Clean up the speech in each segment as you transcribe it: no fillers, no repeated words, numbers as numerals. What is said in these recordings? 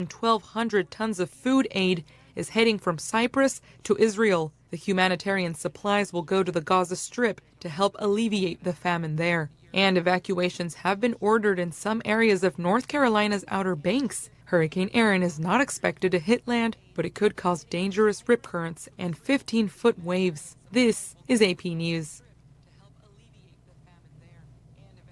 1,200 tons of food aid is heading from Cyprus to Israel. The humanitarian supplies will go to the Gaza Strip to help alleviate the famine there. And evacuations have been ordered in some areas of North Carolina's Outer Banks. Hurricane Erin is not expected to hit land, but it could cause dangerous rip currents and 15-foot waves. This is AP News.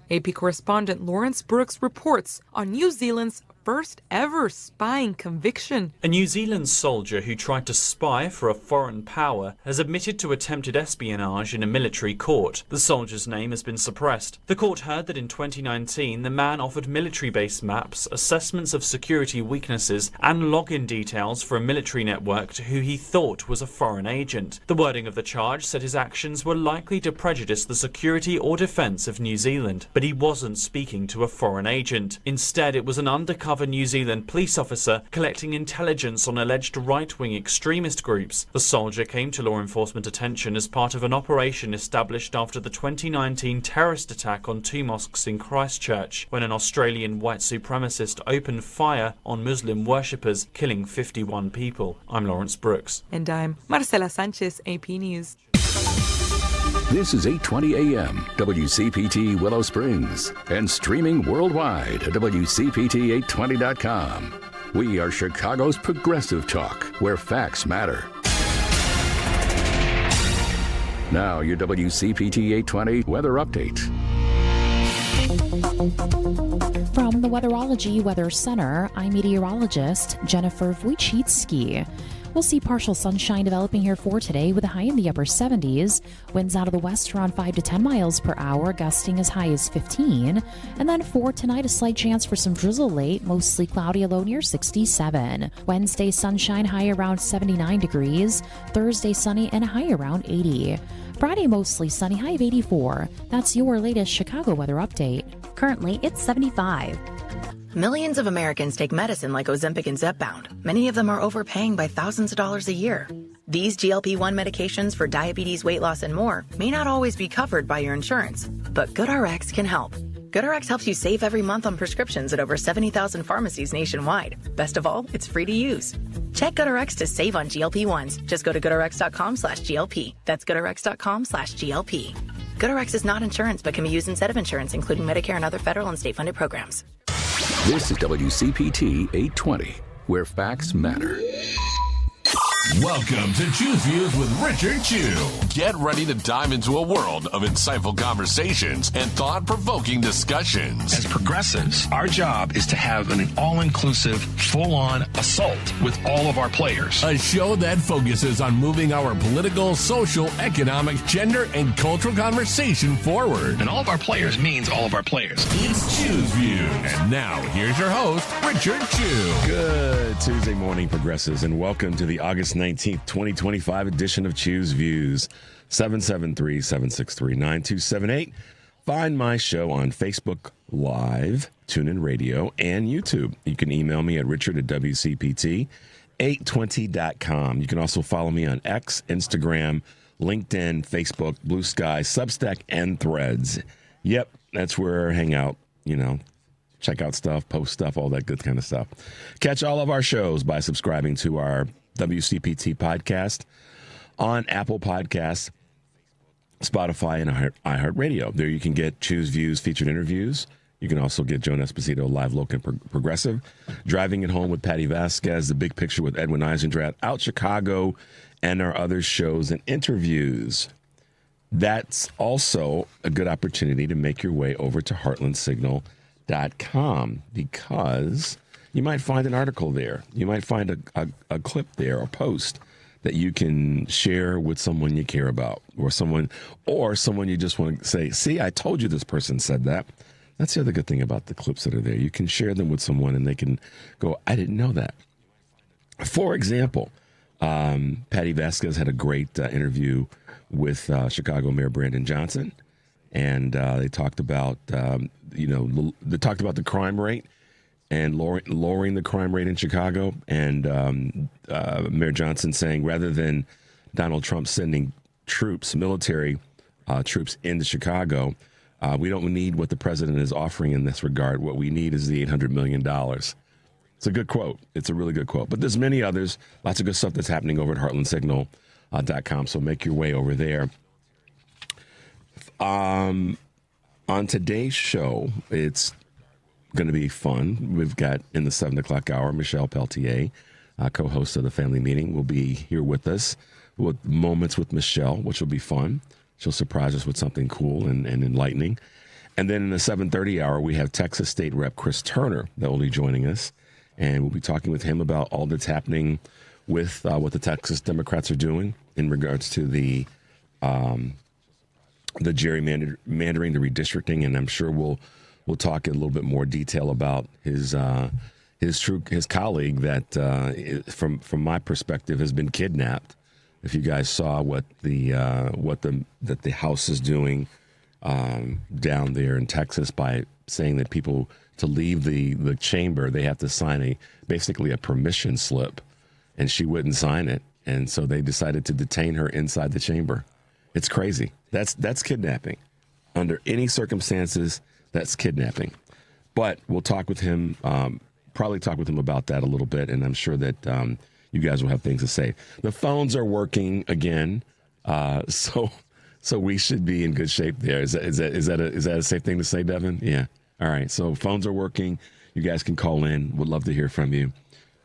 AP correspondent Lawrence Brooks reports on New Zealand's first ever spying conviction. A New Zealand soldier who tried to spy for a foreign power has admitted to attempted espionage in a military court. The soldier's name has been suppressed. The court heard that in 2019 the man offered military-based maps, assessments of security weaknesses and login details for a military network to who he thought was a foreign agent. The wording of the charge said his actions were likely to prejudice the security or defence of New Zealand. But he wasn't speaking to a foreign agent. Instead, it was an undercover New Zealand police officer collecting intelligence on alleged right-wing extremist groups. The soldier came to law enforcement attention as part of an operation established after the 2019 terrorist attack on 2 mosques in Christchurch, when an Australian white supremacist opened fire on Muslim worshippers, killing 51 people. I'm Lawrence Brooks. And I'm Marcela Sanchez, AP News. This is 8:20 a.m. WCPT Willow Springs and streaming worldwide at WCPT820.com. We are Chicago's progressive talk, where facts matter. Now your WCPT 820 weather update. From the Weatherology Weather Center, I'm meteorologist Jennifer Wojcicki. We'll see partial sunshine developing here for today with a high in the upper 70s. Winds out of the west around 5 to 10 miles per hour, gusting as high as 15. And then for tonight, a slight chance for some drizzle late, mostly cloudy, a low near 67. Wednesday, sunshine, high around 79 degrees. Thursday, sunny and a high around 80. Friday, mostly sunny, high of 84. That's your latest Chicago weather update. Currently, it's 75. Millions of Americans take medicine like Ozempic and Zepbound. Many of them are overpaying by thousands of dollars a year. These GLP-1 medications for diabetes, weight loss, and more may not always be covered by your insurance, but GoodRx can help. GoodRx helps you save every month on prescriptions at over 70,000 pharmacies nationwide. Best of all, it's free to use. Check GoodRx to save on GLP-1s. Just go to GoodRx.com/GLP. That's GoodRx.com/GLP. GoodRx is not insurance, but can be used instead of insurance, including Medicare and other federal and state-funded programs. This is WCPT 820, where facts matter. Welcome to Choose Views with Richard Chu. Get ready to dive into a world of insightful conversations and thought-provoking discussions. As progressives, our job is to have an all-inclusive, full-on assault with all of our players. A show that focuses on moving our political, social, economic, gender, and cultural conversation forward. And all of our players means all of our players. It's Choose Views. And now, here's your host, Richard Chu. Good Tuesday morning, progressives, and welcome to the August 19th, 2025 edition of Choose Views. 773-763-9278. Find my show on Facebook Live, TuneIn Radio, and YouTube. You can email me at richard@WCPT820.com. You can also follow me on X, Instagram, LinkedIn, Facebook, Blue Sky, Substack, and Threads. Yep, that's where I hang out, check out stuff, post stuff, all that good kind of stuff. Catch all of our shows by subscribing to our WCPT podcast on Apple Podcasts, Spotify, and iHeartRadio. There you can get Choose Views featured interviews. You can also get Joan Esposito, Live Local Progressive, Driving It Home with Patty Vasquez, The Big Picture with Edwin Eisendrath, Out Chicago, and our other shows and interviews. That's also a good opportunity to make your way over to heartlandsignal.com because you might find an article there. You might find a clip there, a post that you can share with someone you care about or someone you just want to say, see, I told you this person said that. That's the other good thing about the clips that are there. You can share them with someone and they can go, I didn't know that. For example, Patty Vasquez had a great interview with Chicago Mayor Brandon Johnson. And they talked about, the crime rate and lowering the crime rate in Chicago. And Mayor Johnson saying rather than Donald Trump sending military troops into Chicago, we don't need what the president is offering in this regard. What we need is the $800 million. It's a good quote. It's a really good quote. But there's many others. Lots of good stuff that's happening over at heartlandsignal.com. So make your way over there. On today's show, it's going to be fun. We've got in the 7 o'clock hour, Michelle Peltier, co-host of the Family Meeting, will be here with us with Moments with Michelle, which will be fun. She'll surprise us with something cool and enlightening. And then in the 7:30 hour, we have Texas State Rep Chris Turner that will be joining us. And we'll be talking with him about all that's happening with what the Texas Democrats are doing in regards to the gerrymandering, the redistricting, and I'm sure we'll talk in a little bit more detail about his colleague that, from my perspective, has been kidnapped. If you guys saw what the House is doing down there in Texas by saying that people to leave the chamber, they have to sign basically a permission slip, and she wouldn't sign it, and so they decided to detain her inside the chamber. It's crazy. That's kidnapping. Under any circumstances, that's kidnapping. But we'll talk with him, probably talk with him about that a little bit, and I'm sure that you guys will have things to say. The phones are working again, so we should be in good shape there. Is that a safe thing to say, Devin? Yeah. All right. So phones are working. You guys can call in. Would love to hear from you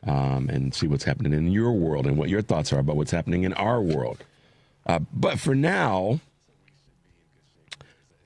and see what's happening in your world and what your thoughts are about what's happening in our world. But for now,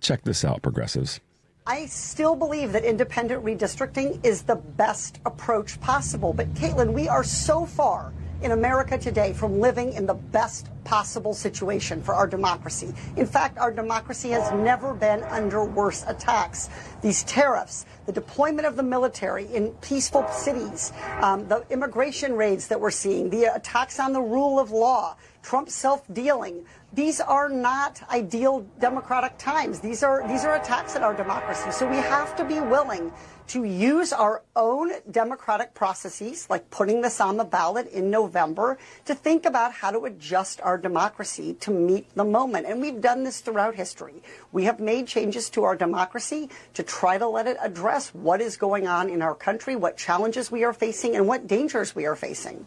check this out, progressives. I still believe that independent redistricting is the best approach possible. But, Caitlin, we are so far in America today from living in the best possible situation for our democracy. In fact, our democracy has never been under worse attacks. These tariffs, the deployment of the military in peaceful cities, the immigration raids that we're seeing, the attacks on the rule of law, Trump's self-dealing. These are not ideal democratic times. These are attacks at our democracy. So we have to be willing to use our own democratic processes, like putting this on the ballot in November, to think about how to adjust our democracy to meet the moment. And we've done this throughout history. We have made changes to our democracy to try to let it address what is going on in our country, what challenges we are facing, and what dangers we are facing.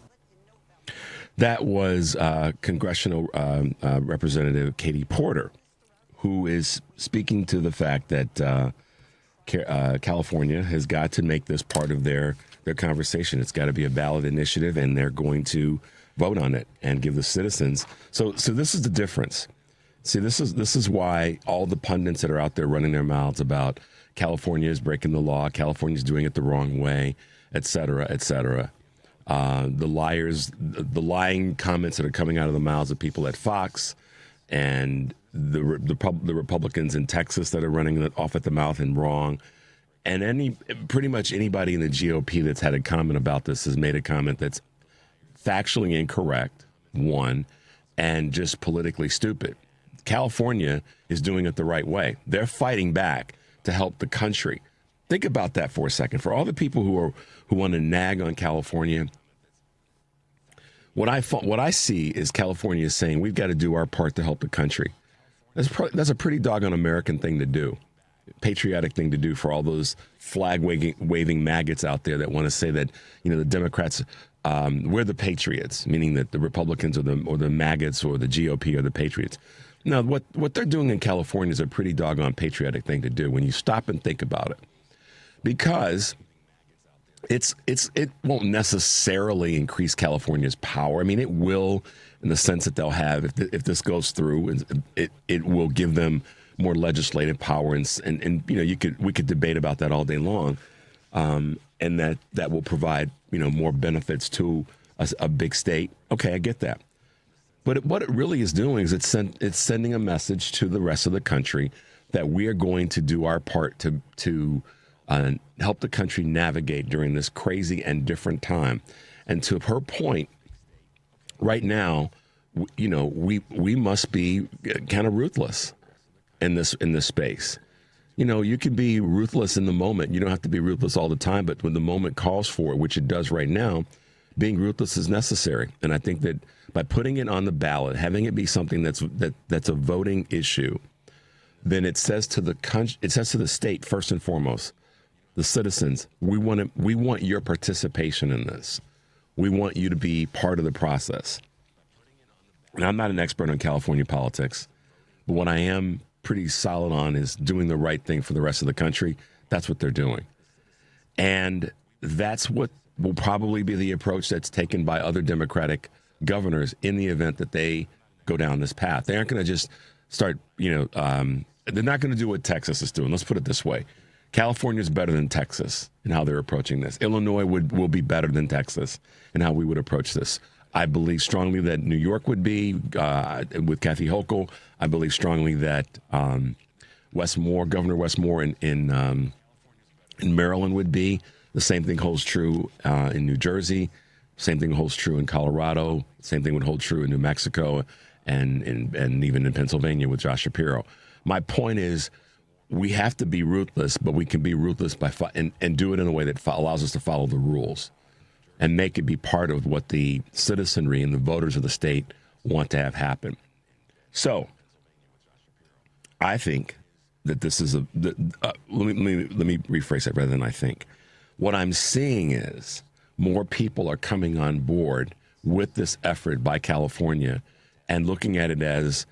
That was Congressional Representative Katie Porter, who is speaking to the fact that California has got to make this part of their conversation. It's got to be a ballot initiative, and they're going to vote on it and give the citizens. So this is the difference. See, this is why all the pundits that are out there running their mouths about California is breaking the law, California is doing it the wrong way, et cetera, et cetera. The the lying comments that are coming out of the mouths of people at Fox and the Republicans in Texas that are running it off at the mouth and wrong. And pretty much anybody in the GOP that's had a comment about this has made a comment that's factually incorrect, one, and just politically stupid. California is doing it the right way. They're fighting back to help the country. Think about that for a second. For all the people who want to nag on California, what I see is California is saying we've got to do our part to help the country. That's a pretty doggone American thing to do, patriotic thing to do for all those flag waving maggots out there that want to say that the Democrats we're the patriots, meaning that the Republicans or the maggots or the GOP are the patriots. Now, what they're doing in California is a pretty doggone patriotic thing to do when you stop and think about it, because it won't necessarily increase California's power. I mean, it will, in the sense that they'll have, if this goes through, it will give them more legislative power, and we could debate about that all day long, and that will provide more benefits to a big state. Okay, I get that, but what it really is doing is it's sending a message to the rest of the country that we are going to do our part to help the country navigate during this crazy and different time. And to her point, right now, we must be kind of ruthless in this space. You can be ruthless in the moment. You don't have to be ruthless all the time, but when the moment calls for it, which it does right now, being ruthless is necessary. And I think that by putting it on the ballot, having it be something that's a voting issue, then it says to the state first and foremost, the citizens, we want your participation in this. We want you to be part of the process. And I'm not an expert on California politics, but what I am pretty solid on is doing the right thing for the rest of the country. That's what they're doing. And that's what will probably be the approach that's taken by other Democratic governors in the event that they go down this path. They aren't going to just start, they're not going to do what Texas is doing. Let's put it this way. California is better than Texas in how they're approaching this. Illinois will be better than Texas in how we would approach this. I believe strongly that New York would be, with Kathy Hochul. I believe strongly that Governor Westmore in Maryland would be. The same thing holds true in New Jersey. Same thing holds true in Colorado. Same thing would hold true in New Mexico and even in Pennsylvania with Josh Shapiro. My point is, we have to be ruthless, but we can be ruthless and do it in a way that allows us to follow the rules and make it be part of what the citizenry and the voters of the state want to have happen. So I think that this is let me rephrase that rather than I think. What I'm seeing is more people are coming on board with this effort by California and looking at it as,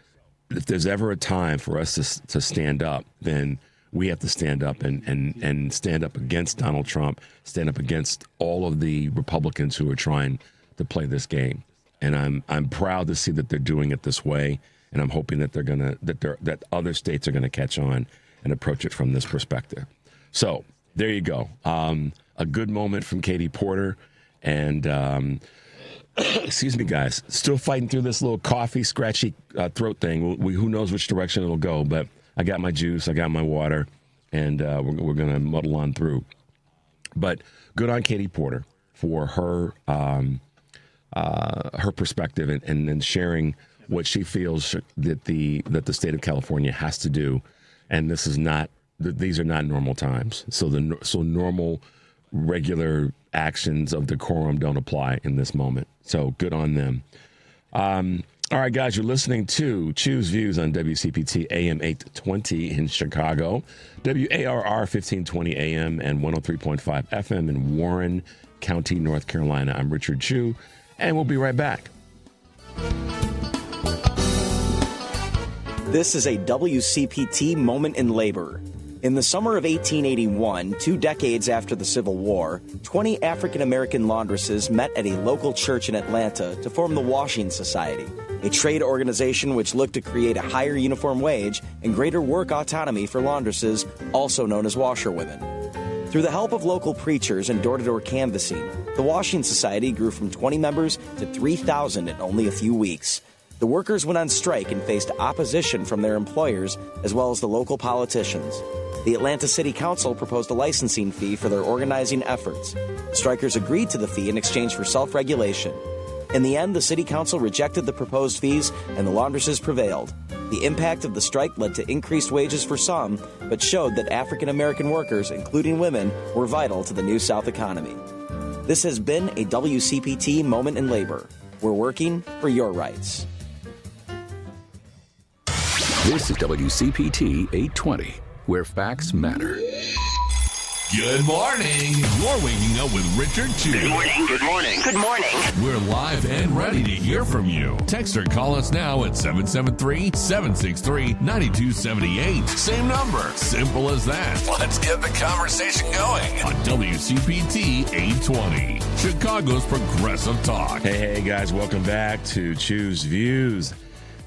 if there's ever a time for us to stand up, then we have to stand up and stand up against Donald Trump, stand up against all of the Republicans who are trying to play this game. And I'm proud to see that they're doing it this way, and I'm hoping that that other states are gonna catch on and approach it from this perspective. So there you go. A good moment from Katie Porter, and excuse me, guys. Still fighting through this little coffee, scratchy throat thing. Who knows which direction it'll go, but I got my juice, I got my water, and we're going to muddle on through. But good on Katie Porter for her perspective and sharing what she feels that the state of California has to do. And these are not normal times. So normal, regular actions of decorum don't apply in this moment. So good on them. All right, guys, you're listening to Choose Views on WCPT AM 820 in Chicago, WARR 1520 AM and 103.5 FM in Warren County, North Carolina. I'm Richard Chu, and we'll be right back. This is a WCPT moment in labor. In the summer of 1881, 2 decades after the Civil War, 20 African-American laundresses met at a local church in Atlanta to form the Washing Society, a trade organization which looked to create a higher uniform wage and greater work autonomy for laundresses, also known as washerwomen. Through the help of local preachers and door-to-door canvassing, the Washing Society grew from 20 members to 3,000 in only a few weeks. The workers went on strike and faced opposition from their employers as well as the local politicians. The Atlanta City Council proposed a licensing fee for their organizing efforts. Strikers agreed to the fee in exchange for self-regulation. In the end, the City Council rejected the proposed fees and the laundresses prevailed. The impact of the strike led to increased wages for some, but showed that African-American workers, including women, were vital to the New South economy. This has been a WCPT Moment in Labor. We're working for your rights. This is WCPT 820, where facts matter. Good morning. You're waking up with Richard Chu. Good morning. Good morning. Good morning. We're live and ready to hear from you. Text or call us now at 773-763-9278. Same number. Simple as that. Let's get the conversation going on WCPT 820, Chicago's Progressive Talk. Hey, guys. Welcome back to Choose Views.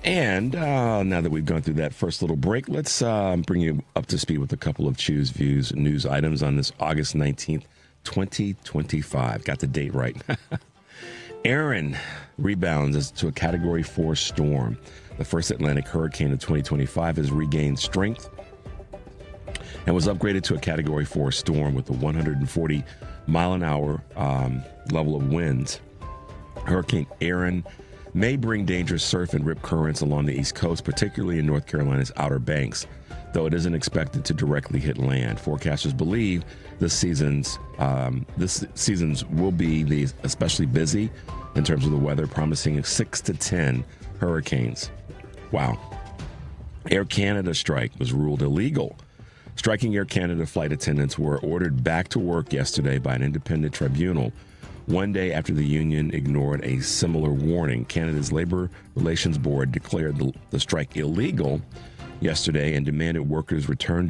And now that we've gone through that first little break, let's bring you up to speed with a couple of Choose Views news items on this August 19th, 2025. Got the date right. Aaron rebounds to a Category 4 storm. The first Atlantic hurricane of 2025 has regained strength and was upgraded to a Category 4 storm with a 140-mile-an-hour level of winds. Hurricane Aaron may bring dangerous surf and rip currents along the East Coast, particularly in North Carolina's Outer Banks, though it isn't expected to directly hit land. Forecasters believe this season's will be especially busy in terms of the weather, promising 6 to 10 hurricanes. Wow. Air Canada strike was ruled illegal. Striking Air Canada flight attendants were ordered back to work yesterday by an independent tribunal, one day after the union ignored a similar warning. Canada's Labour Relations Board declared the strike illegal yesterday and demanded workers return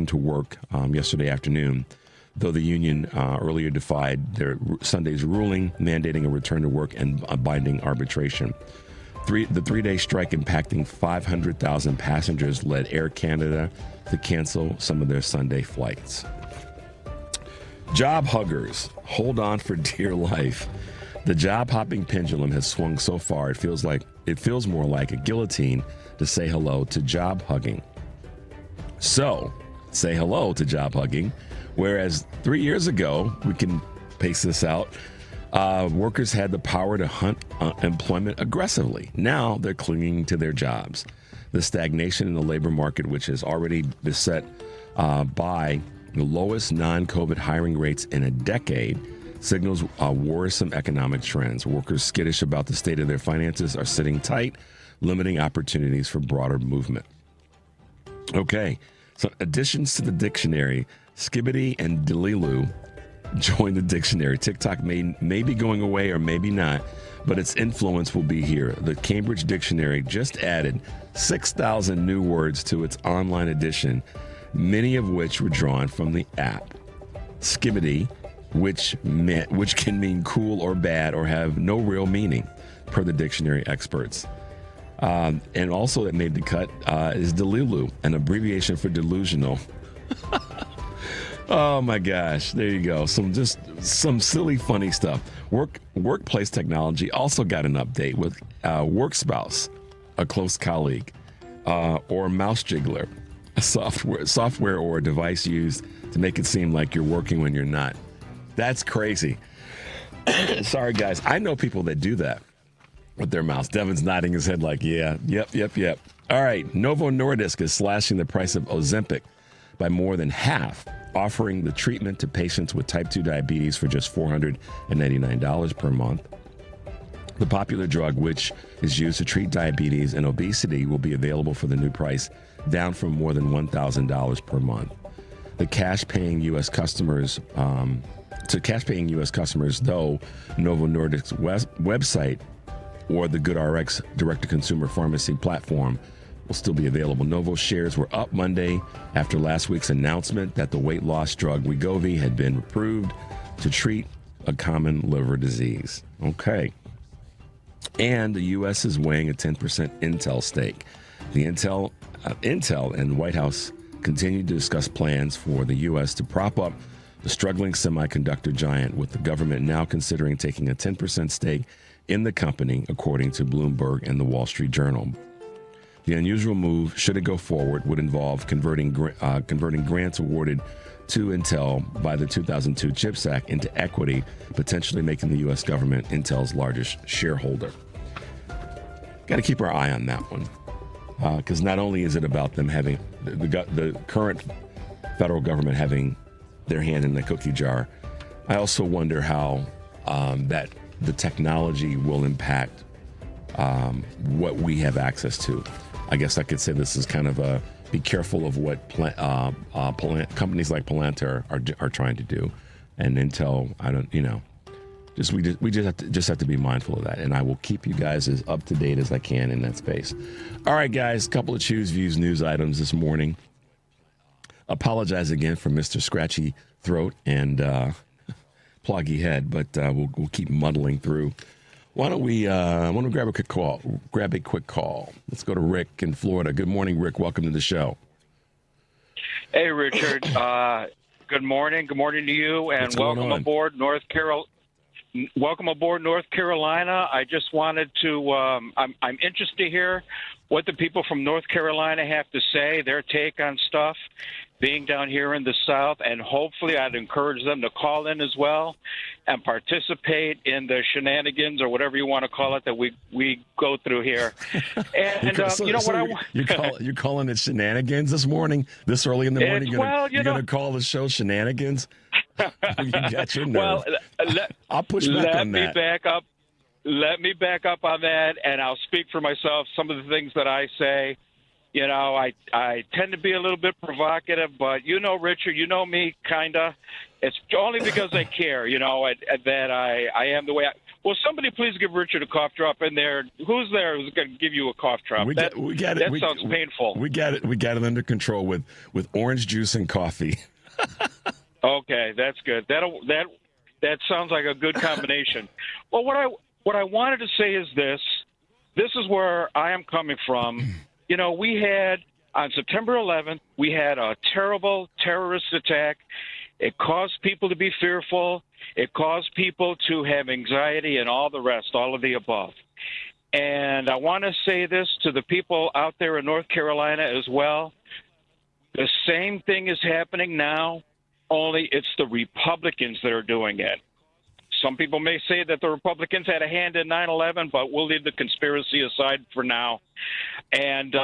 to work yesterday afternoon, though the union earlier defied their Sunday's ruling mandating a return to work and a binding arbitration. The three-day strike impacting 500,000 passengers led Air Canada to cancel some of their Sunday flights. Job huggers, hold on for dear life. The job-hopping pendulum has swung so far it feels more like a guillotine to say hello to job hugging. So, say hello to job hugging, whereas 3 years ago, we can pace this out, workers had the power to hunt employment aggressively. Now they're clinging to their jobs. The stagnation in the labor market, which is already beset by the lowest non-COVID hiring rates in a decade, signals worrisome economic trends. Workers skittish about the state of their finances are sitting tight, limiting opportunities for broader movement. Okay, so additions to the dictionary, skibbity and delilu join the dictionary. TikTok may be going away or maybe not, but its influence will be here. The Cambridge Dictionary just added 6,000 new words to its online edition, many of which were drawn from the app. Skibbity, which can mean cool or bad or have no real meaning, per the dictionary experts. And also that made the cut is Delilu, an abbreviation for delusional. Oh my gosh, there you go. Some silly, funny stuff. Workplace technology also got an update with Work Spouse, a close colleague, or Mouse Jiggler, a software or a device used to make it seem like you're working when you're not. That's crazy. Sorry, guys. I know people that do that with their mouse. Devin's nodding his head like, yeah, yep. All right. Novo Nordisk is slashing the price of Ozempic by more than half, offering the treatment to patients with type 2 diabetes for just $499 per month. The popular drug, which is used to treat diabetes and obesity, will be available for the new price, down from more than $1,000 per month. Cash-paying U.S. customers, though, Novo Nordisk's website or the GoodRx direct-to-consumer pharmacy platform will still be available. Novo shares were up Monday after last week's announcement that the weight loss drug Wegovy had been approved to treat a common liver disease. Okay. And the U.S. is weighing a 10% Intel stake. The Intel and the White House continue to discuss plans for the U.S. to prop up the struggling semiconductor giant, with the government now considering taking a 10% stake in the company, according to Bloomberg and the Wall Street Journal. The unusual move, should it go forward, would involve converting grants awarded to Intel by the 2002 CHIPS Act into equity, potentially making the U.S. government Intel's largest shareholder. Got to keep our eye on that one, because not only is it about them having the current federal government having their hand in the cookie jar, I also wonder how that the technology will impact what we have access to. I guess I could say this is kind of a be careful of what companies like Peltier are trying to do, and Intel. We just have to be mindful of that, and I will keep you guys as up to date as I can in that space. All right, guys, a couple of Choose Views news items this morning. Apologize again for Mr. Scratchy Throat and pluggy head, but we'll keep muddling through. Why don't we? I want to grab a quick call. Let's go to Rick in Florida. Good morning, Rick. Welcome to the show. Hey, Richard. Good morning. Good morning to you, and welcome aboard North Carolina. Welcome aboard North Carolina. I just wanted to. I'm interested to hear what the people from North Carolina have to say, their take on stuff, being down here in the South, and hopefully I'd encourage them to call in as well and participate in the shenanigans or whatever you want to call it that we go through here. And you're calling it shenanigans this morning, this early in the morning? You're going to call the show shenanigans? You got your nerve. Well, I'll push back on that. Let me back up on that, and I'll speak for myself. Some of the things that I say You know, I tend to be a little bit provocative, but you know, Richard, you know me, kinda. It's only because I care, you know, that I am the way I. Well, somebody please give Richard a cough drop in there. Who's there who's going to give you a cough drop? We got it. That sounds painful. We got it. We got it under control with orange juice and coffee. Okay, that's good. That sounds like a good combination. Well, what I wanted to say is this. This is where I am coming from. You know, we had on September 11th, we had a terrible terrorist attack. It caused people to be fearful. It caused people to have anxiety and all the rest, all of the above. And I want to say this to the people out there in North Carolina as well. The same thing is happening now, only it's the Republicans that are doing it. Some people may say that the Republicans had a hand in 9/11, but we'll leave the conspiracy aside for now. And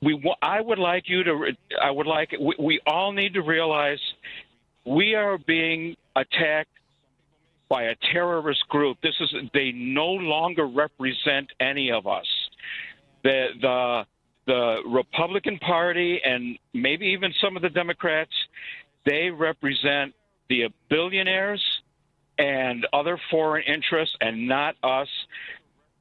we all need to realize we are being attacked by a terrorist group. They no longer represent any of us. The Republican Party and maybe even some of the Democrats, they represent the billionaires and other foreign interests and not us.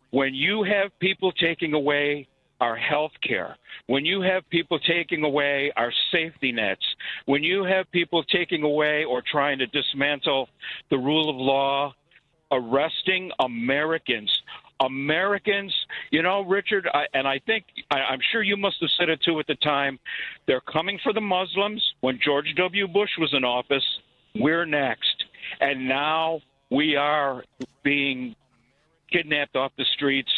When you have people taking away our health care, when you have people taking away our safety nets, when you have people taking away or trying to dismantle the rule of law, arresting Americans, you know, Richard, I'm sure you must have said it too at the time, they're coming for the Muslims. When George W. Bush was in office, we're next. And now we are being kidnapped off the streets.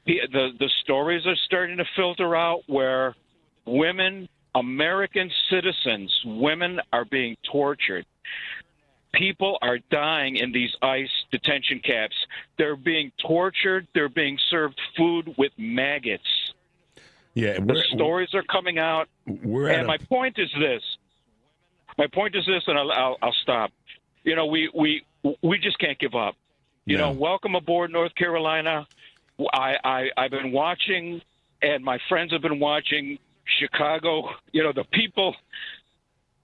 The stories are starting to filter out where women, American citizens, women are being tortured. People are dying in these ICE detention camps. They're being tortured. They're being served food with maggots. Yeah, the stories are coming out. My point is this. And I'll stop. You know, we just can't give up. You know, welcome aboard, North Carolina. I've been watching, and my friends have been watching Chicago. You know, the people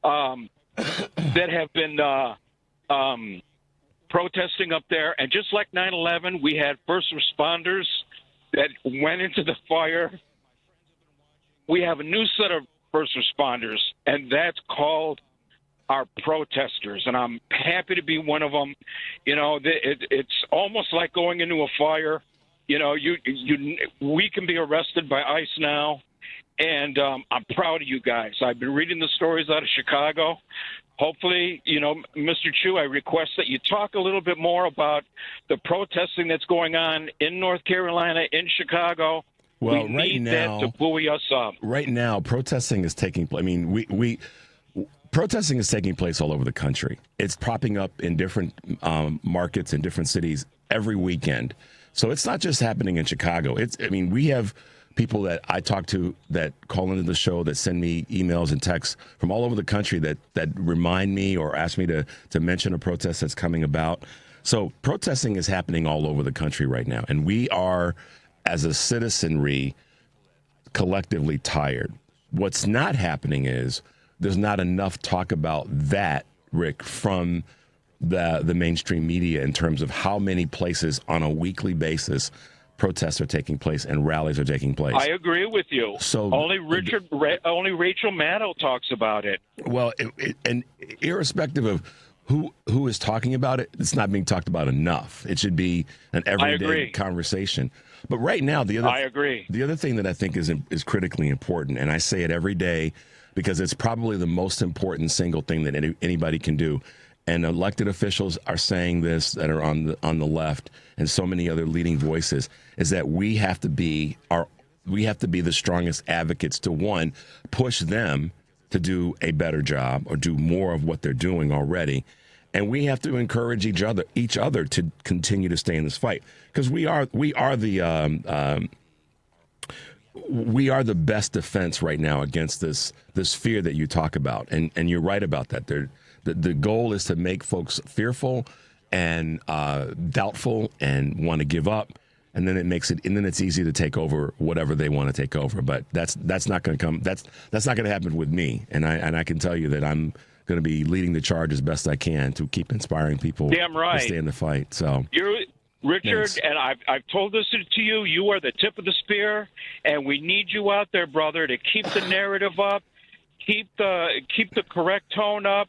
that have been protesting up there. And just like 9/11, we had first responders that went into the fire. We have a new set of first responders, and that's called our protesters, and I'm happy to be one of them. You know, it's almost like going into a fire. You know, we can be arrested by ICE now, and I'm proud of you guys. I've been reading the stories out of Chicago. Hopefully, you know, Mr. Chu, I request that you talk a little bit more about the protesting that's going on in North Carolina, in Chicago. Well, we right need now, that to buoy us up. Right now, protesting is taking place. I mean, protesting is taking place all over the country. It's popping up in different markets in different cities every weekend. So it's not just happening in Chicago. We have people that I talk to that call into the show, that send me emails and texts from all over the country that remind me or ask me to mention a protest that's coming about. So protesting is happening all over the country right now. And we are, as a citizenry, collectively tired. What's not happening is there's not enough talk about that, Rick, from the mainstream media in terms of how many places on a weekly basis protests are taking place and rallies are taking place. I agree with you. So only Rachel Maddow talks about it. Well, and irrespective of who is talking about it, it's not being talked about enough. It should be an everyday conversation. But right now, the other thing that I think is critically important, and I say it every day because it's probably the most important single thing that anybody can do. And elected officials are saying this that are on the left, and so many other leading voices, is that we have to be the strongest advocates to, one, push them to do a better job or do more of what they're doing already, and we have to encourage each other to continue to stay in this fight, because we are the best defense right now against this fear that you talk about, and you're right about that. The goal is to make folks fearful and doubtful and want to give up. and then it's easy to take over whatever they want to take over. But that's not going to come. That's not going to happen with me. And I can tell you that I'm going to be leading the charge as best I can to keep inspiring people Damn right. to stay in the fight. So Richard, thanks. and I've told this to you. You are the tip of the spear, and we need you out there, brother, to keep the narrative up, keep the correct tone up,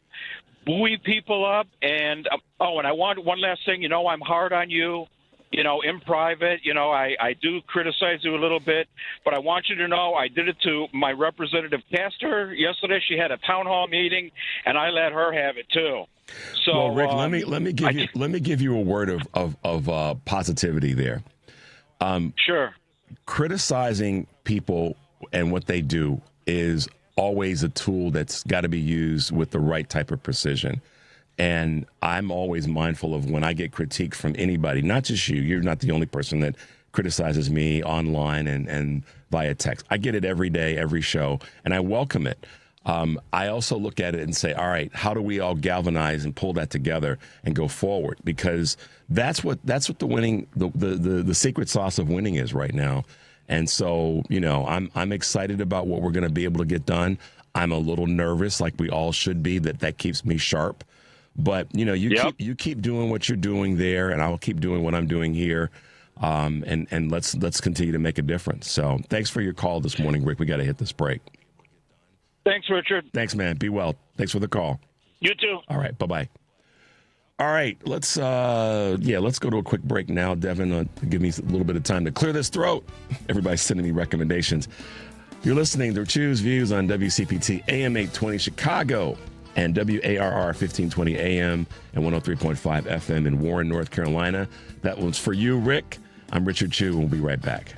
buoy people up. And and I want one last thing. You know, I'm hard on you. You know, in private, you know, I do criticize you a little bit, but I want you to know I did it to my representative Castor yesterday. She had a town hall meeting, and I let her have it too. So, well, Rick, let me give you a word of positivity there. Sure. Criticizing people and what they do is always a tool that's got to be used with the right type of precision. And I'm always mindful of when I get critique from anybody, not just you. You're not the only person that criticizes me online and via text. I get it every day, every show, and I welcome it. I also look at it and say, all right, how do we all galvanize and pull that together and go forward? Because that's what the winning, the secret sauce of winning is right now. And so, you know, I'm excited about what we're going to be able to get done. I'm a little nervous, like we all should be, that keeps me sharp. But, you know, you keep doing what you're doing there, and I'll keep doing what I'm doing here. And let's continue to make a difference. So thanks for your call this morning, Rick. We got to hit this break. Thanks, Richard. Thanks, man. Be well. Thanks for the call. You too. All right. Bye-bye. All right. Let's go to a quick break now. Devin, give me a little bit of time to clear this throat. Everybody's sending me recommendations. You're listening to Choose Views on WCPT AM 820 Chicago and WARR 1520 AM and 103.5 FM in Warren, North Carolina. That one's for you, Rick. I'm Richard Chu, and we'll be right back.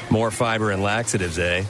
More fiber and laxatives, eh?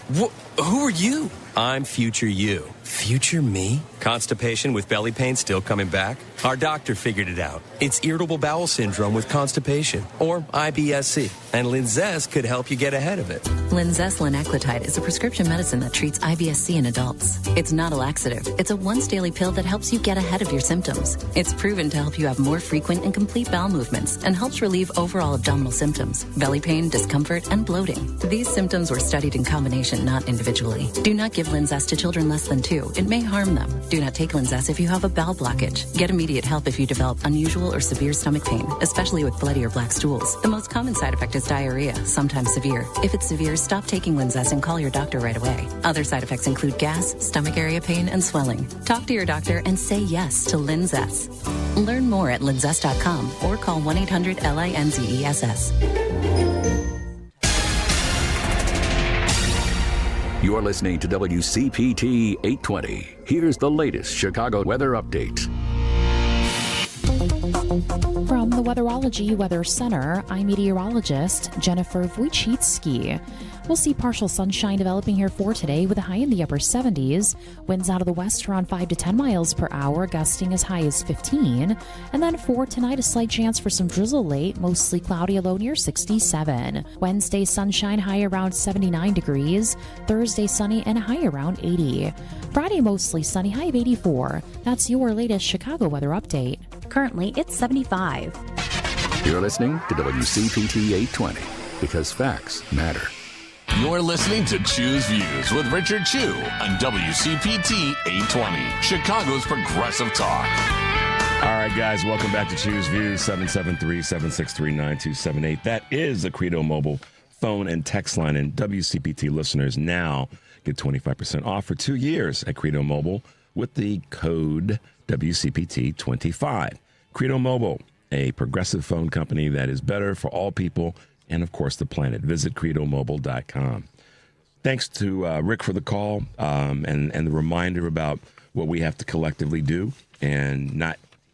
Who are you? I'm future you. Future me? Constipation with belly pain still coming back? Our doctor figured it out. It's irritable bowel syndrome with constipation, or IBS-C, and Linzess could help you get ahead of it. Linzess linaclotide is a prescription medicine that treats IBS-C in adults. It's not a laxative. It's a once-daily pill that helps you get ahead of your symptoms. It's proven to help you have more frequent and complete bowel movements and helps relieve overall abdominal symptoms, belly pain, discomfort, and bloating. These symptoms were studied in combination, not individually. Do not give Linzess to children less than 2. It may harm them. Do not take Linzess if you have a bowel blockage. Get immediate help if you develop unusual or severe stomach pain, especially with bloody or black stools. The most common side effect is diarrhea, sometimes severe. If it's severe, stop taking Linzess and call your doctor right away. Other side effects include gas, stomach area pain, and swelling. Talk to your doctor and say yes to Linzess. Learn more at linzess.com or call 1-800-LINZESS. You're listening to WCPT 820. Here's the latest Chicago weather update. From the Weatherology Weather Center, I'm meteorologist Jennifer Wojcicki. We'll see partial sunshine developing here for today with a high in the upper 70s. Winds out of the west around 5 to 10 miles per hour, gusting as high as 15. And then for tonight, a slight chance for some drizzle late, mostly cloudy, a low near 67. Wednesday, sunshine, high around 79 degrees. Thursday, sunny and a high around 80. Friday, mostly sunny, high of 84. That's your latest Chicago weather update. Currently, it's 75. You're listening to WCPT 820 because facts matter. You're listening to Choose Views with Richard Chu on WCPT 820, Chicago's progressive talk. All right, guys, welcome back to Choose Views, 773-763-9278. That is the Credo Mobile phone and text line, and WCPT listeners now get 25% off for 2 years at Credo Mobile with the code WCPT25. Credo Mobile, a progressive phone company that is better for all people and, of course, the planet. Visit credomobile.com. Thanks to Rick for the call and the reminder about what we have to collectively do and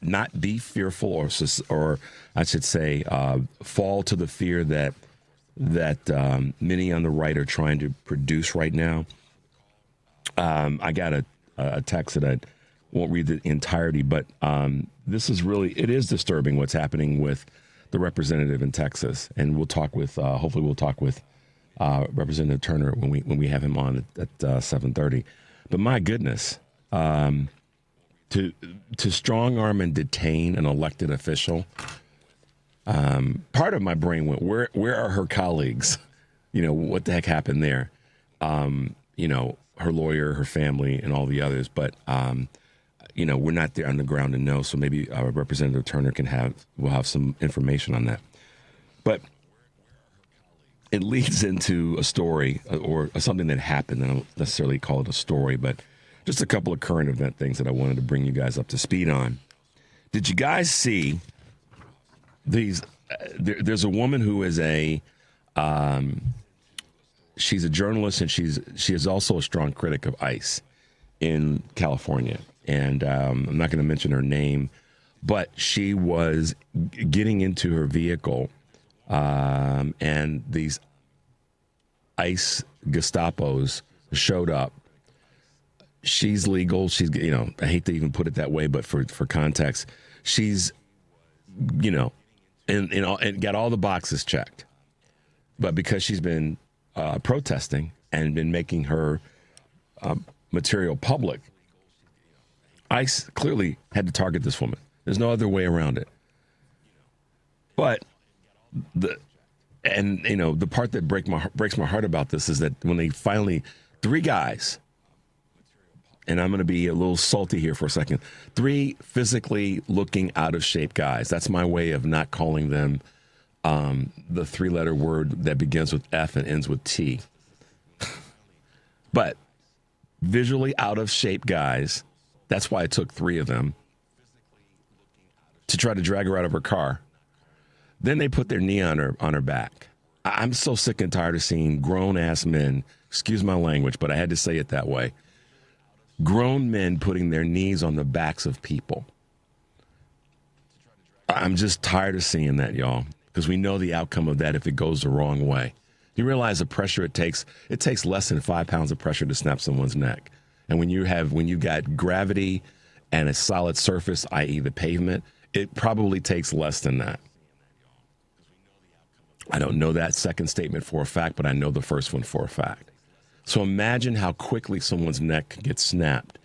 not be fearful or I should say fall to the fear that many on the right are trying to produce right now. I got a text that I won't read the entirety, but this is it is disturbing what's happening with the representative in Texas, and we'll talk with hopefully we'll talk with Representative Turner when we have him on at 7:30. But my goodness, to strong arm and detain an elected official. Part of my brain went, where are her colleagues? What the heck happened there? Her lawyer, her family, and all the others. But we're not there on the ground to know. So maybe Representative Turner will have some information on that. But it leads into a story or something that happened. I don't necessarily call it a story, but just a couple of current event things that I wanted to bring you guys up to speed on. Did you guys see these? There's a woman who is she's a journalist, and she is also a strong critic of ICE in California. And I'm not going to mention her name, but she was getting into her vehicle, and these ICE Gestapos showed up. She's legal. She's, I hate to even put it that way, but for context, she's, and got all the boxes checked. But because she's been protesting and been making her material public, ICE clearly had to target this woman. There's no other way around it. But the part that breaks my heart about this is that when they finally, 3 guys, and I'm going to be a little salty here for a second, 3 physically looking out of shape guys. That's my way of not calling them the 3-letter word that begins with F and ends with T. But visually out of shape guys, that's why it took 3 of them to try to drag her out of her car. Then they put their knee on her back. I'm so sick and tired of seeing grown-ass men, excuse my language, but I had to say it that way, grown men putting their knees on the backs of people. I'm just tired of seeing that, y'all, because we know the outcome of that if it goes the wrong way. You realize the pressure it takes less than 5 pounds of pressure to snap someone's neck. And when you've got gravity and a solid surface, i.e. the pavement, it probably takes less than that. I don't know that second statement for a fact, but I know the first one for a fact. So imagine how quickly someone's neck could get snapped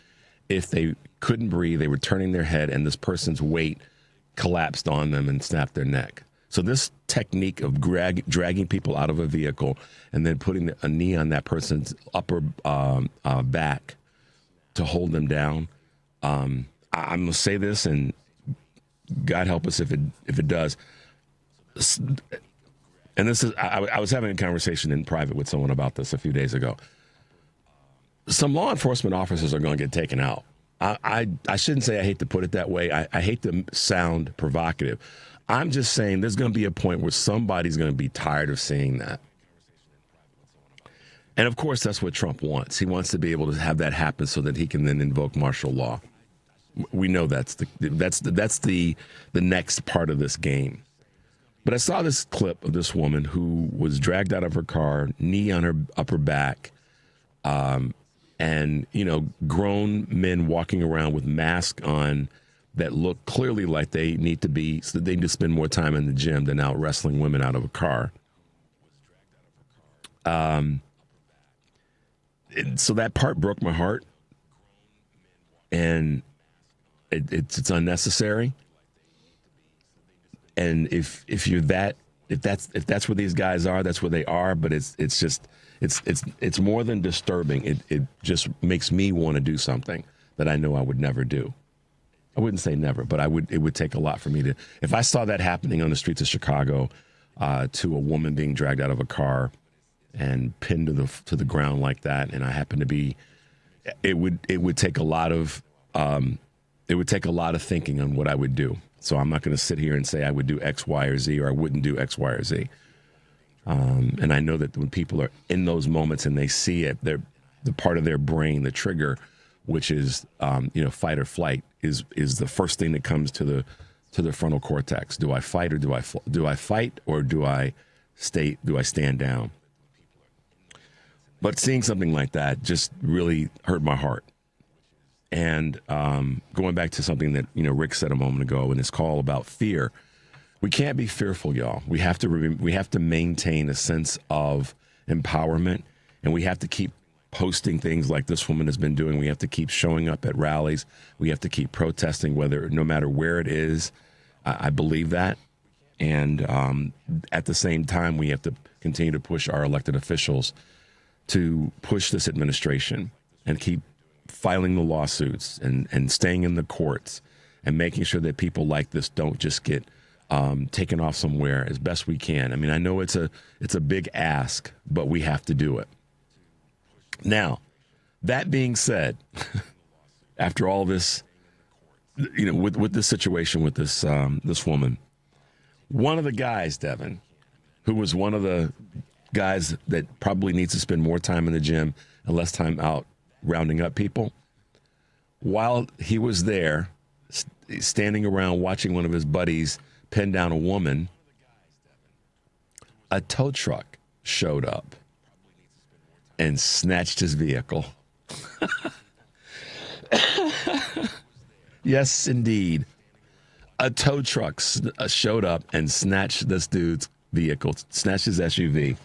if they couldn't breathe, they were turning their head, and this person's weight collapsed on them and snapped their neck. So this technique of dragging people out of a vehicle and then putting a knee on that person's upper back to hold them down, I'm going to say this, and God help us if it does. And this is, I was having a conversation in private with someone about this a few days ago. Some law enforcement officers are going to get taken out. I shouldn't say I hate to put it that way. I hate to sound provocative. I'm just saying there's going to be a point where somebody's going to be tired of seeing that. And of course, that's what Trump wants. He wants to be able to have that happen so that he can then invoke martial law. We know that's the next part of this game. But I saw this clip of this woman who was dragged out of her car, knee on her upper back, and, grown men walking around with masks on that look clearly like they need to spend more time in the gym than out wrestling women out of a car. So that part broke my heart, and it's unnecessary. And if that's where these guys are, that's where they are. But it's more than disturbing. It just makes me want to do something that I know I would never do. I wouldn't say never, but it would take a lot for me to. If I saw that happening on the streets of Chicago, to a woman being dragged out of a car and pinned to the ground like that, and I happen to be, it would take a lot of thinking on what I would do. So I'm not going to sit here and say I would do X, Y, or Z, or I wouldn't do X, Y, or Z. And I know that when people are in those moments and they see it, the part of their brain, the trigger, which is fight or flight, is the first thing that comes to the frontal cortex. Do I fight or do I fight or do I stand down? But seeing something like that just really hurt my heart. And going back to something that Rick said a moment ago in his call about fear, we can't be fearful, y'all. We have to maintain a sense of empowerment, and we have to keep posting things like this woman has been doing. We have to keep showing up at rallies. We have to keep protesting, no matter where it is. I believe that. And at the same time, we have to continue to push our elected officials to push this administration and keep filing the lawsuits and staying in the courts and making sure that people like this don't just get taken off somewhere as best we can. I mean, I know it's a big ask, but we have to do it. Now, that being said, after all this, with this situation with this woman, one of the guys, Devin, who was one of the guys that probably needs to spend more time in the gym and less time out rounding up people, while he was there standing around watching one of his buddies pin down a woman, a tow truck showed up and snatched his vehicle. Yes, indeed. A tow truck showed up and snatched this dude's vehicle, snatched his SUV.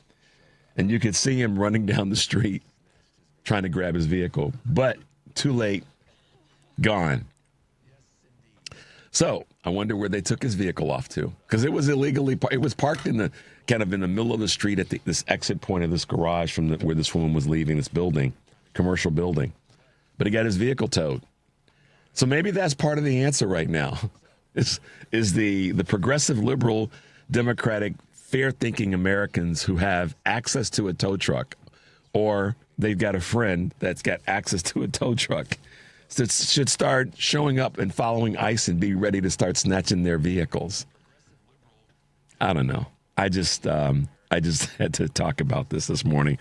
And you could see him running down the street trying to grab his vehicle. But too late, gone. So I wonder where they took his vehicle off to, because it was illegally it was parked in the middle of the street at this exit point of this garage from where this woman was leaving this building, commercial building. But he got his vehicle towed. So maybe that's part of the answer right now. Is the progressive, liberal, democratic, fair-thinking Americans who have access to a tow truck, or they've got a friend that's got access to a tow truck, should start showing up and following ICE and be ready to start snatching their vehicles. I don't know. I just had to talk about this morning,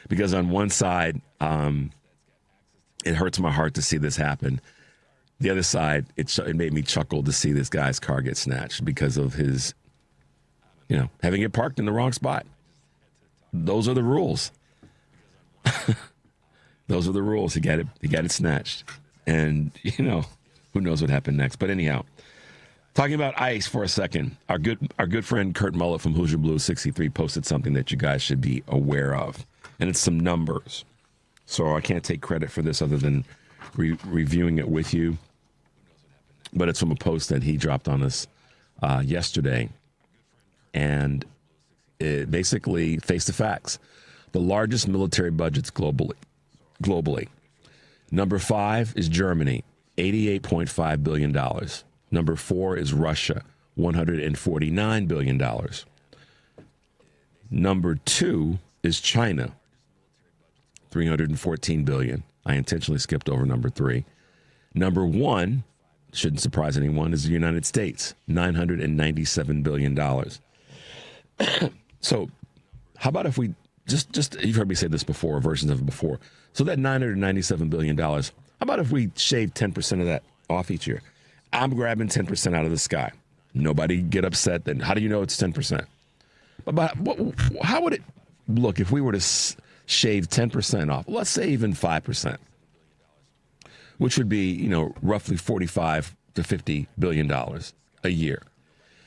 because on one side, it hurts my heart to see this happen. The other side, it made me chuckle to see this guy's car get snatched because of his, having it parked in the wrong spot. Those are the rules. Those are the rules. He got it snatched. And, who knows what happened next. But anyhow, talking about ICE for a second, our good friend Kurt Mullett from Hoosier Blue 63 posted something that you guys should be aware of. And it's some numbers. So I can't take credit for this other than reviewing it with you. But it's from a post that he dropped on us yesterday. And it basically, face the facts. The largest military budgets globally. Number 5 is Germany, $88.5 billion. Number 4 is Russia, $149 billion. Number 2 is China, $314 billion. I intentionally skipped over number 3. Number 1, shouldn't surprise anyone, is the United States, $997 billion. So how about if we just you've heard me say this before, versions of it before. So that $997 billion, how about if we shave 10% of that off each year? I'm grabbing 10% out of the sky. Nobody get upset. Then how do you know it's 10%? But how would it look if we were to shave 10% off? Let's say even 5%, which would be, roughly $45 to $50 billion a year.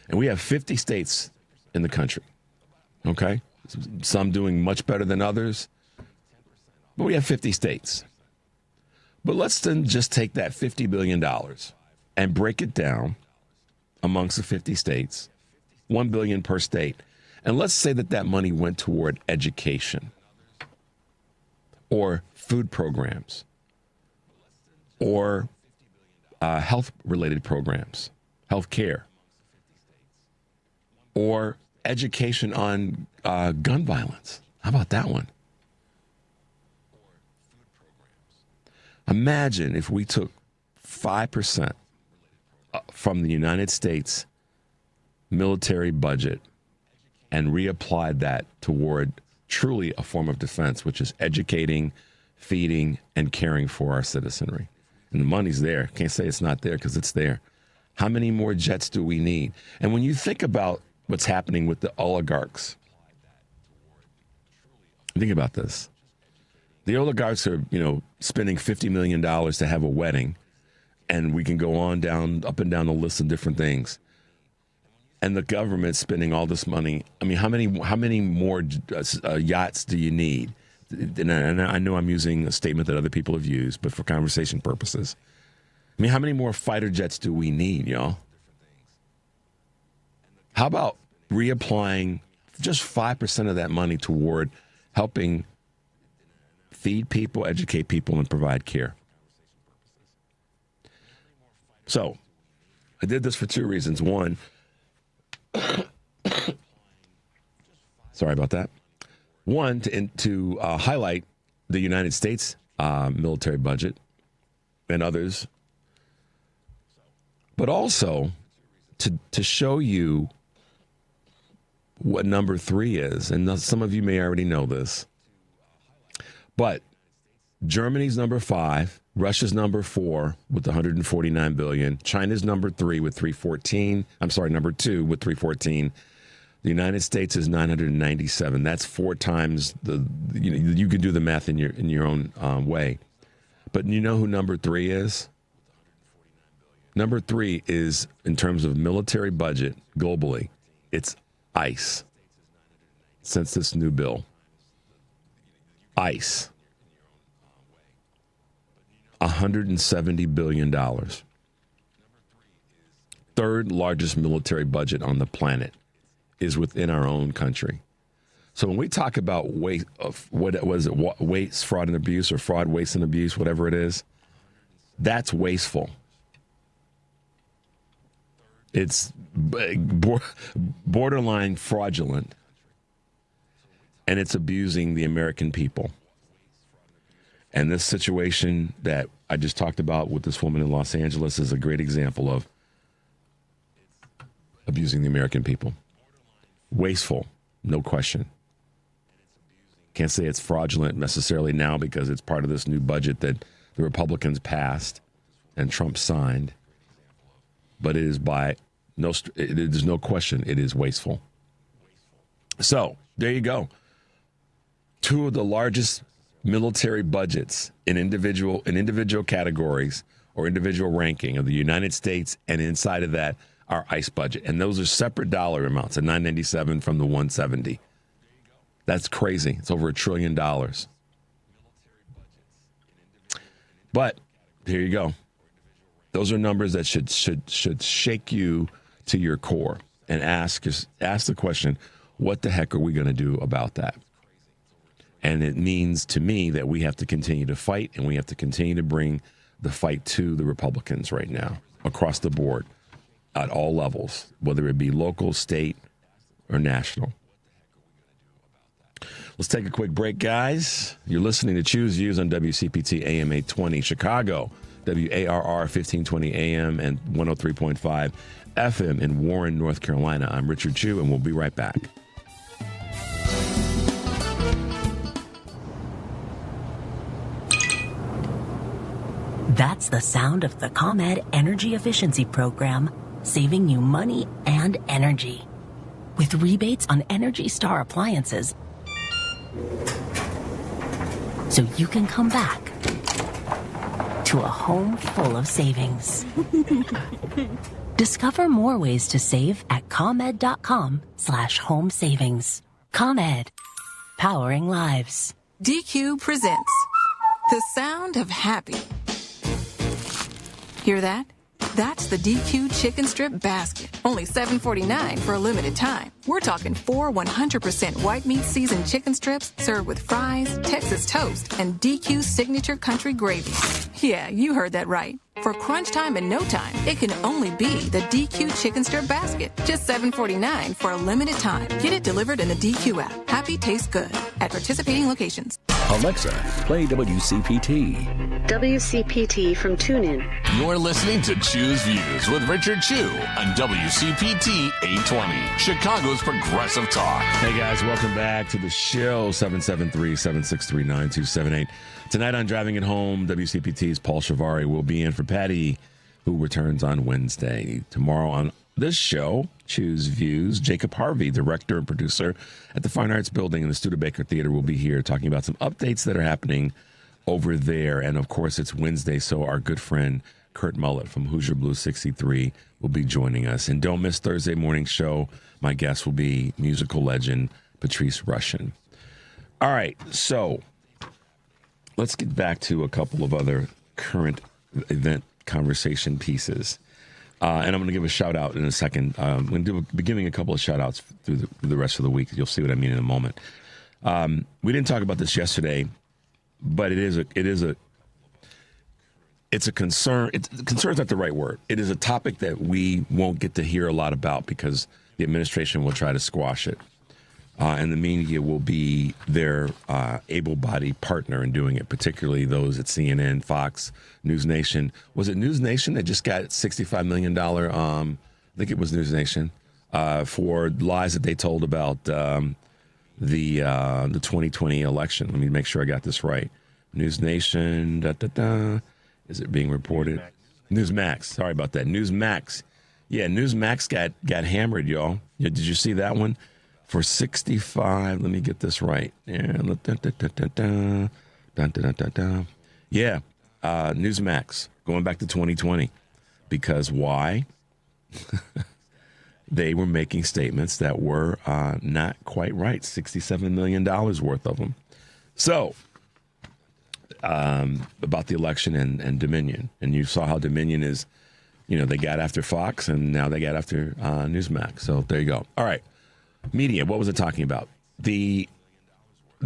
And we have 50 states in the country, okay? Some doing much better than others, but we have 50 states. But let's then just take that $50 billion and break it down amongst the 50 states, $1 billion per state. And let's say that money went toward education or food programs or health-related programs, health care, or education on gun violence. How about that one? Imagine if we took 5% from the United States military budget and reapplied that toward truly a form of defense, which is educating, feeding, and caring for our citizenry. And the money's there. Can't say it's not there, because it's there. How many more jets do we need? And when you think about what's happening with the oligarchs, think about this. The oligarchs are, spending $50 million to have a wedding, and we can go on up and down the list of different things. And the government's spending all this money. I mean, how many more yachts do you need and I know I'm using a statement that other people have used, but for conversation purposes, I mean, how many more fighter jets do we need, y'all? How about reapplying just 5% of that money toward helping feed people, educate people, and provide care? So I did this for two reasons. One, sorry about that. One, to highlight the United States military budget and others, but also to show you what number 3 is. And some of you may already know this, but Germany's number 5, Russia's number 4 with 149 billion, China's number 3 with 314. I'm sorry, number 2 with 314. The United States is 997. That's 4 times the. You can do the math in your own way, but you know who number 3 is? Number 3 is, in terms of military budget globally, it's ICE. Since this new bill, ICE, $170 billion. Third largest military budget on the planet is within our own country. So when we talk about waste, waste, fraud, and abuse, or fraud, waste, and abuse, whatever it is, that's wasteful. It's borderline fraudulent, and it's abusing the American people. And this situation that I just talked about with this woman in Los Angeles is a great example of abusing the American people. Wasteful, no question. Can't say it's fraudulent necessarily now because it's part of this new budget that the Republicans passed and Trump signed. But it is there's no question it is wasteful. So there you go. 2 of the largest military budgets in individual categories or individual ranking of the United States, and inside of that, our ICE budget. And those are separate dollar amounts, at $997 from the $170. That's crazy. It's over $1 trillion. But here you go. Those are numbers that should shake you to your core and ask the question, what the heck are we going to do about that? And it means to me that we have to continue to fight, and we have to continue to bring the fight to the Republicans right now across the board at all levels, whether it be local, state, or national. Let's take a quick break, guys. You're listening to Choose Views on WCPT AM 820 Chicago, WARR 1520 AM and 103.5 FM in Warren, North Carolina. I'm Richard Chu, and we'll be right back. That's the sound of the ComEd Energy Efficiency Program, saving you money and energy. With rebates on Energy Star appliances, so you can come back to a home full of savings. Discover more ways to save at ComEd.com/home savings. ComEd, powering lives. DQ presents the sound of happy. Hear that? That's the DQ chicken strip basket. Only $7.49 for a limited time. We're talking 4 100% white meat seasoned chicken strips served with fries, Texas toast, and DQ signature country gravy. Yeah, you heard that right. For crunch time and no time, it can only be the DQ chicken strip basket. Just $7.49 for a limited time. Get it delivered in the DQ app. Happy tastes good at participating locations. Alexa, play WCPT. WCPT from TuneIn. You're listening to Choose Views with Richard Chu on WCPT 820, Chicago's progressive talk. Hey guys, welcome back to the show. 773-763-9278. Tonight on Driving It Home, WCPT's Paul Shavari will be in for Patty, who returns on Wednesday. Tomorrow on this show, Choose Views, Jacob Harvey, director and producer at the Fine Arts Building in the Studebaker Theater, will be here talking about some updates that are happening over there. And of course, it's Wednesday, so our good friend Kurt Mullett from Hoosier Blue 63 will be joining us. And don't miss Thursday morning show. My guest will be musical legend Patrice Rushen. All right, so let's get back to a couple of other current event conversation pieces. And I'm going to give a shout out in a second. I'm going to be giving a couple of shout outs through the rest of the week. You'll see what I mean in a moment. We didn't talk about this yesterday, but it's a concern. Concern is not the right word. It is a topic that we won't get to hear a lot about because the administration will try to squash it. And the media will be their able-bodied partner in doing it, particularly those at CNN, Fox, News Nation. Was it News Nation that just got $65 million? I think it was News Nation for lies that they told about the 2020 election. Let me make sure I got this right. News Nation, Is it being reported? Newsmax. Sorry about that. Newsmax. Yeah, Newsmax got hammered, y'all. Yeah, did you see that one? For 65, let me get this right. Yeah, yeah, Newsmax, going back to 2020. Because why? They were making statements that were not quite right, $67 million worth of them. So, about the election and Dominion. And you saw how Dominion is, they got after Fox, and now they got after Newsmax. So there you go. All right. Media, what was it talking about? The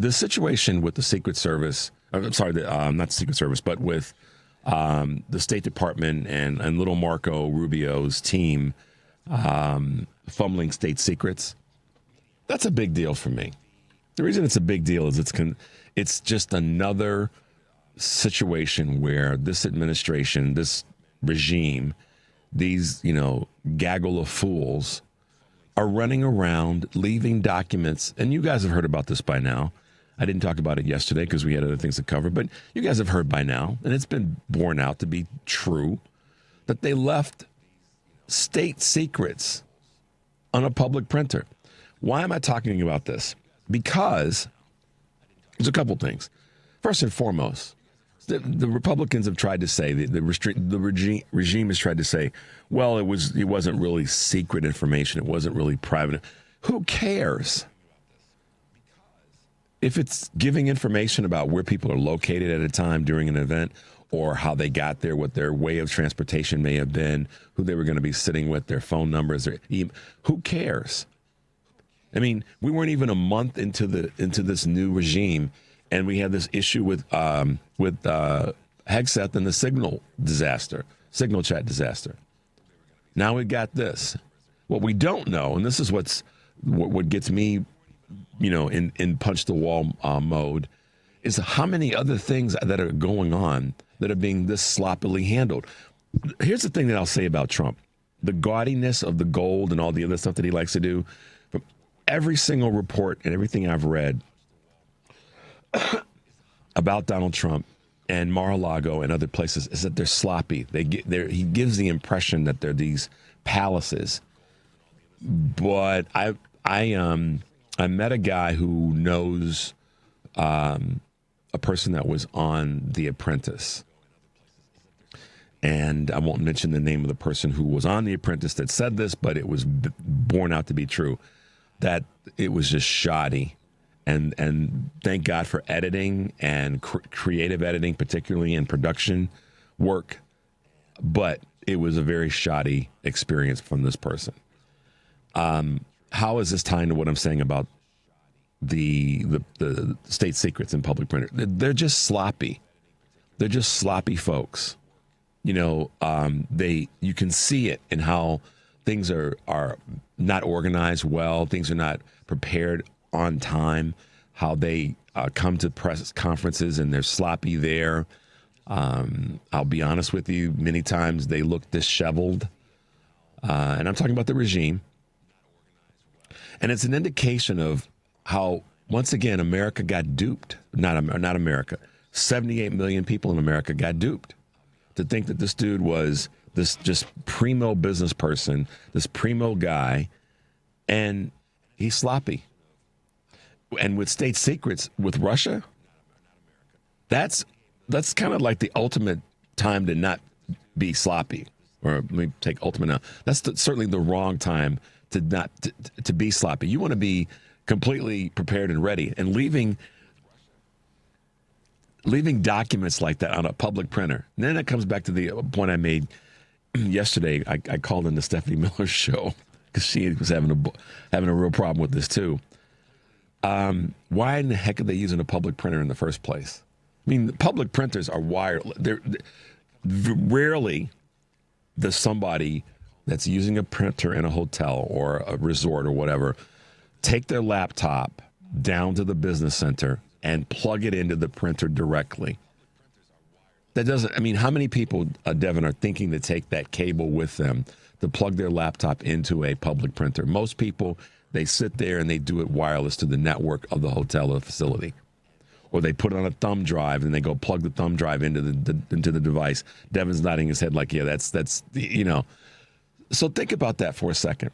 situation with the Secret Service, I'm sorry, not the Secret Service, but with the State Department and little Marco Rubio's team fumbling state secrets. That's a big deal for me. The reason it's a big deal is it's just another situation where this administration, this regime, these, gaggle of fools are running around, leaving documents, and you guys have heard about this by now. I didn't talk about it yesterday because we had other things to cover, but you guys have heard by now, and it's been borne out to be true, that they left state secrets on a public printer. Why am I talking about this? Because there's a couple things. First and foremost, the Republicans have tried to say, the regime has tried to say, well, it wasn't really secret information. It wasn't really private. Who cares? If it's giving information about where people are located at a time during an event or how they got there, what their way of transportation may have been, who they were going to be sitting with, their phone numbers, their email, who cares? I mean, we weren't even a month into this new regime, and we had this issue with Hegseth and the Signal chat disaster. Now we got this. What we don't know, and this is what gets me, in punch the wall mode, is how many other things that are going on that are being this sloppily handled. Here's the thing that I'll say about Trump: the gaudiness of the gold and all the other stuff that he likes to do. From every single report and everything I've read about Donald Trump and Mar-a-Lago and other places is that they're sloppy. He gives the impression that they're these palaces. But I met a guy who knows a person that was on The Apprentice. And I won't mention the name of the person who was on The Apprentice that said this, but it was borne out to be true, that it was just shoddy. And thank God for editing and creative editing, particularly in production work. But it was a very shoddy experience from this person. How is this tying to what I'm saying about the state secrets in public printer? They're just sloppy. They're just sloppy folks. You can see it in how things are not organized well. Things are not prepared on time, how they come to press conferences and they're sloppy there. I'll be honest with you, many times they look disheveled. And I'm talking about the regime. And it's an indication of how, once again, America got duped. Not America. 78 million people in America got duped to think that this dude was this just primo business person, this primo guy, and he's sloppy. And with state secrets with Russia, that's kind of like the ultimate time to not be sloppy. Or let me take ultimate now. That's certainly the wrong time to be sloppy. You want to be completely prepared and ready. And leaving leaving documents like that on a public printer. And then it comes back to the point I made yesterday. I called in the Stephanie Miller show because she was having a real problem with this too. Why in the heck are they using a public printer in the first place? I mean, the public printers are wireless. Rarely does somebody that's using a printer in a hotel or a resort or whatever take their laptop down to the business center and plug it into the printer directly. How many people, Devin, are thinking to take that cable with them to plug their laptop into a public printer? Most people, they sit there and they do it wireless to the network of the hotel or facility. Or they put it on a thumb drive and they go plug the thumb drive into the device. Devin's nodding his head like, yeah, that's. So think about that for a second.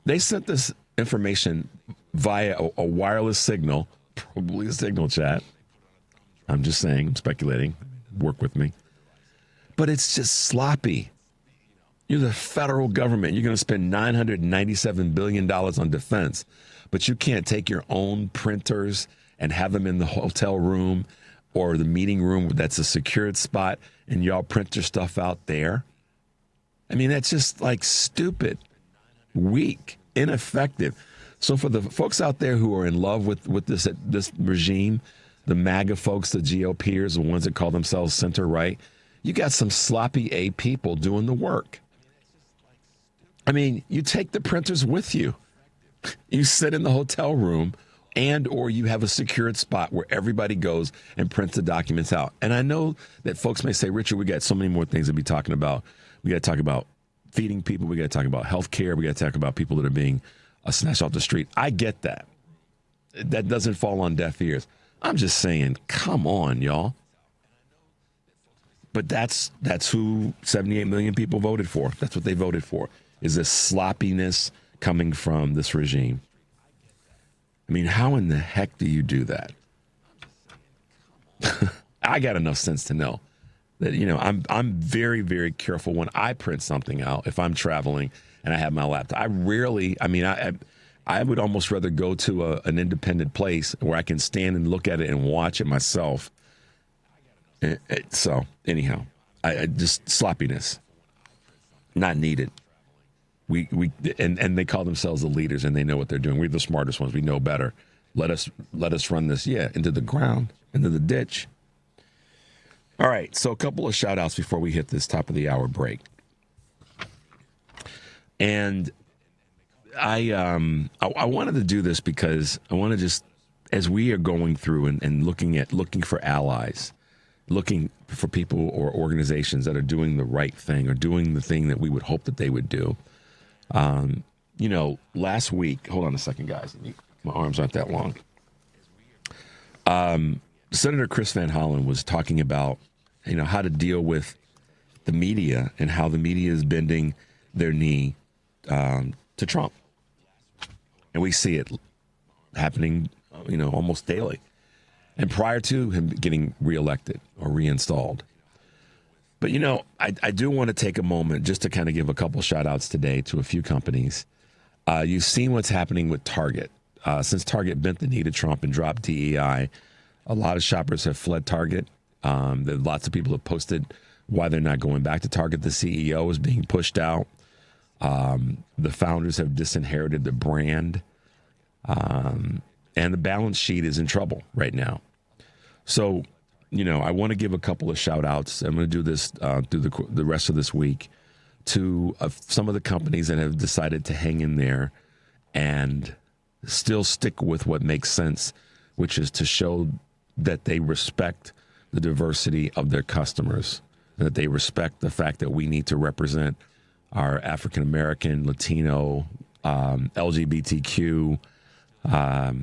They sent this information via a wireless signal, probably a signal chat. I'm just saying, I'm speculating. Work with me. But it's just sloppy. You're the federal government. You're going to spend $997 billion on defense, but you can't take your own printers and have them in the hotel room or the meeting room that's a secured spot and y'all print your stuff out there. I mean, that's just like stupid, weak, ineffective. So for the folks out there who are in love with this regime, the MAGA folks, the GOPers, the ones that call themselves center-right, you got some sloppy A people doing the work. I mean, you take the printers with you. You sit in the hotel room and or you have a secured spot where everybody goes and prints the documents out. And I know that folks may say, Richard, we got so many more things to be talking about. We got to talk about feeding people. We got to talk about health care. We got to talk about people that are being snatched off the street. I get that. That doesn't fall on deaf ears. I'm just saying, come on, y'all. But that's who 78 million people voted for. That's what they voted for, is this sloppiness coming from this regime. I mean, how in the heck do you do that? I got enough sense to know that, I'm very, very careful when I print something out. If I'm traveling and I have my laptop, I would almost rather go to an independent place where I can stand and look at it and watch it myself. So anyhow, I just sloppiness, not needed. And they call themselves the leaders and they know what they're doing. We're the smartest ones. We know better. Let us run this, into the ground, into the ditch. All right. So a couple of shout outs before we hit this top of the hour break. And I wanted to do this because I want to just, as we are going through and looking for allies, looking for people or organizations that are doing the right thing or doing the thing that we would hope that they would do. Last week, hold on a second, guys. My arms aren't that long. Senator Chris Van Hollen was talking about, how to deal with the media and how the media is bending their knee to Trump. And we see it happening, almost daily. And prior to him getting reelected or reinstalled. But, I do want to take a moment just to kind of give a couple shout outs today to a few companies. You've seen what's happening with Target. Since Target bent the knee to Trump and dropped DEI, a lot of shoppers have fled Target. Lots of people have posted why they're not going back to Target. The CEO is being pushed out. The founders have disinherited the brand. And the balance sheet is in trouble right now. So, I want to give a couple of shout outs. I'm going to do this through the rest of this week to some of the companies that have decided to hang in there and still stick with what makes sense, which is to show that they respect the diversity of their customers, and that they respect the fact that we need to represent our African American, Latino, LGBTQ, our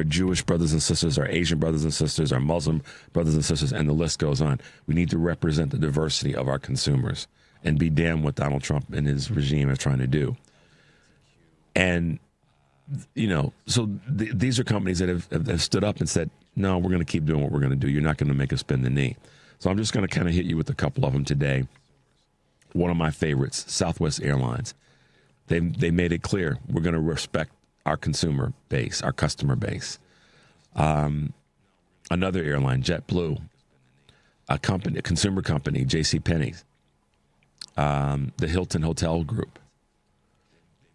Jewish brothers and sisters, our Asian brothers and sisters, our Muslim brothers and sisters, and the list goes on. We need to represent the diversity of our consumers and be damned what Donald Trump and his regime are trying to do. And, so these are companies that have stood up and said, no, we're going to keep doing what we're going to do. You're not going to make us bend the knee. So I'm just going to kind of hit you with a couple of them today. One of my favorites, Southwest Airlines. They made it clear we're going to respect our consumer base, our customer base. another airline, JetBlue, a consumer company, JCPenney, the Hilton Hotel Group.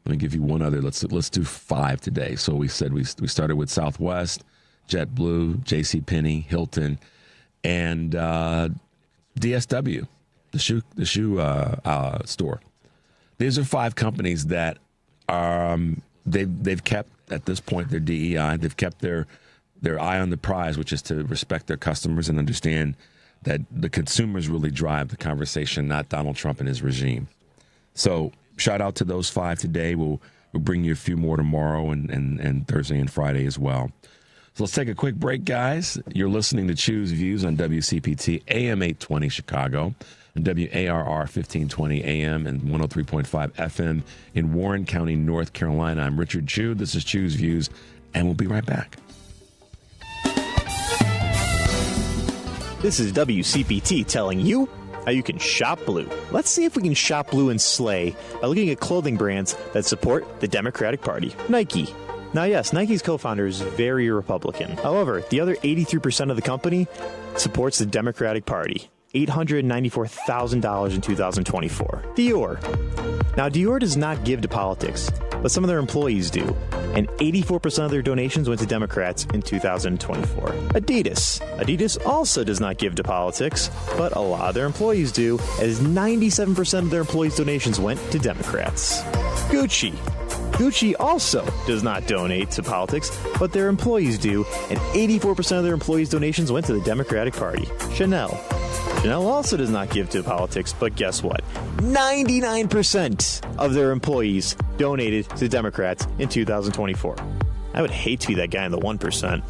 Let me give you one other. Let's do 5 today. So we said we started with Southwest, JetBlue, JCPenney, Hilton, and DSW, the shoe store. These are 5 companies that are they've kept at this point their DEI. They've kept their eye on the prize, which is to respect their customers and understand that the consumers really drive the conversation, not Donald Trump and his regime. So shout out to those 5 today. We'll bring you a few more tomorrow and Thursday and Friday as well. So let's take a quick break, guys. You're listening to Choose Views on WCPT AM 820 Chicago and WARR 1520 AM and 103.5 FM in Warren County, North Carolina. I'm Richard Chu. This is Choose Views, and we'll be right back. This is WCPT telling you how you can shop blue. Let's see if we can shop blue and slay by looking at clothing brands that support the Democratic Party. Nike. Now, yes, Nike's co-founder is very Republican. However, the other 83% of the company supports the Democratic Party. $894,000 in 2024. Dior. Now, Dior does not give to politics, but some of their employees do, and 84% of their donations went to Democrats in 2024. Adidas. Adidas also does not give to politics, but a lot of their employees do, as 97% of their employees' donations went to Democrats. Gucci. Gucci also does not donate to politics, but their employees do, and 84% of their employees' donations went to the Democratic Party. Chanel. Chanel also does not give to politics, but guess what? 99% of their employees donated to Democrats in 2024. I would hate to be that guy in the 1%.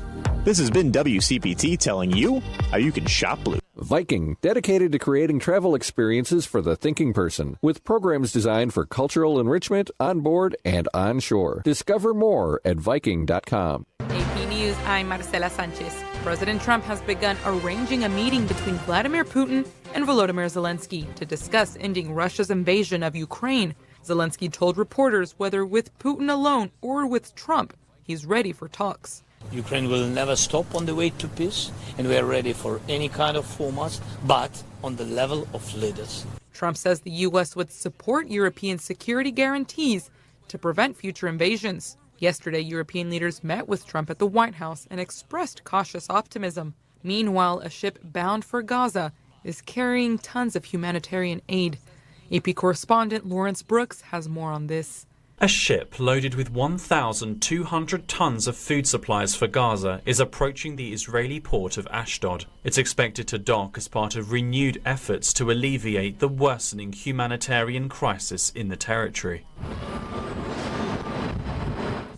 This has been WCPT telling you how you can shop blue. Viking, dedicated to creating travel experiences for the thinking person, with programs designed for cultural enrichment on board and on shore. Discover more at Viking.com. AP News, I'm Marcela Sanchez. President Trump has begun arranging a meeting between Vladimir Putin and Volodymyr Zelensky to discuss ending Russia's invasion of Ukraine. Zelensky told reporters whether with Putin alone or with Trump, he's ready for talks. Ukraine will never stop on the way to peace, and we are ready for any kind of formats, but on the level of leaders. Trump says the U.S. would support European security guarantees to prevent future invasions. Yesterday, European leaders met with Trump at the White House and expressed cautious optimism. Meanwhile, a ship bound for Gaza is carrying tons of humanitarian aid. AP correspondent Lawrence Brooks has more on this. A ship loaded with 1,200 tons of food supplies for Gaza is approaching the Israeli port of Ashdod. It's expected to dock as part of renewed efforts to alleviate the worsening humanitarian crisis in the territory.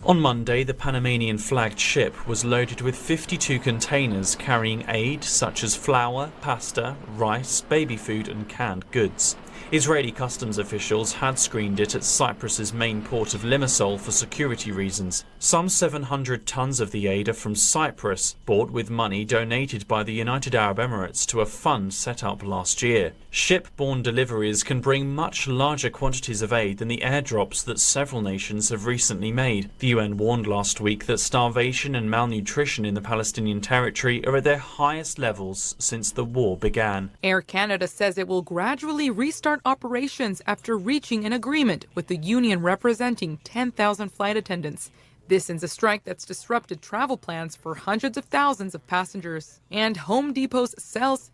On Monday, the Panamanian-flagged ship was loaded with 52 containers carrying aid such as flour, pasta, rice, baby food and canned goods. Israeli customs officials had screened it at Cyprus's main port of Limassol for security reasons. Some 700 tons of the aid are from Cyprus, bought with money donated by the United Arab Emirates to a fund set up last year. Ship-borne deliveries can bring much larger quantities of aid than the airdrops that several nations have recently made. The UN warned last week that starvation and malnutrition in the Palestinian territory are at their highest levels since the war began. Air Canada says it will gradually restart operations after reaching an agreement with the union representing 10,000 flight attendants. This ends a strike that's disrupted travel plans for hundreds of thousands of passengers. And Home Depot's sales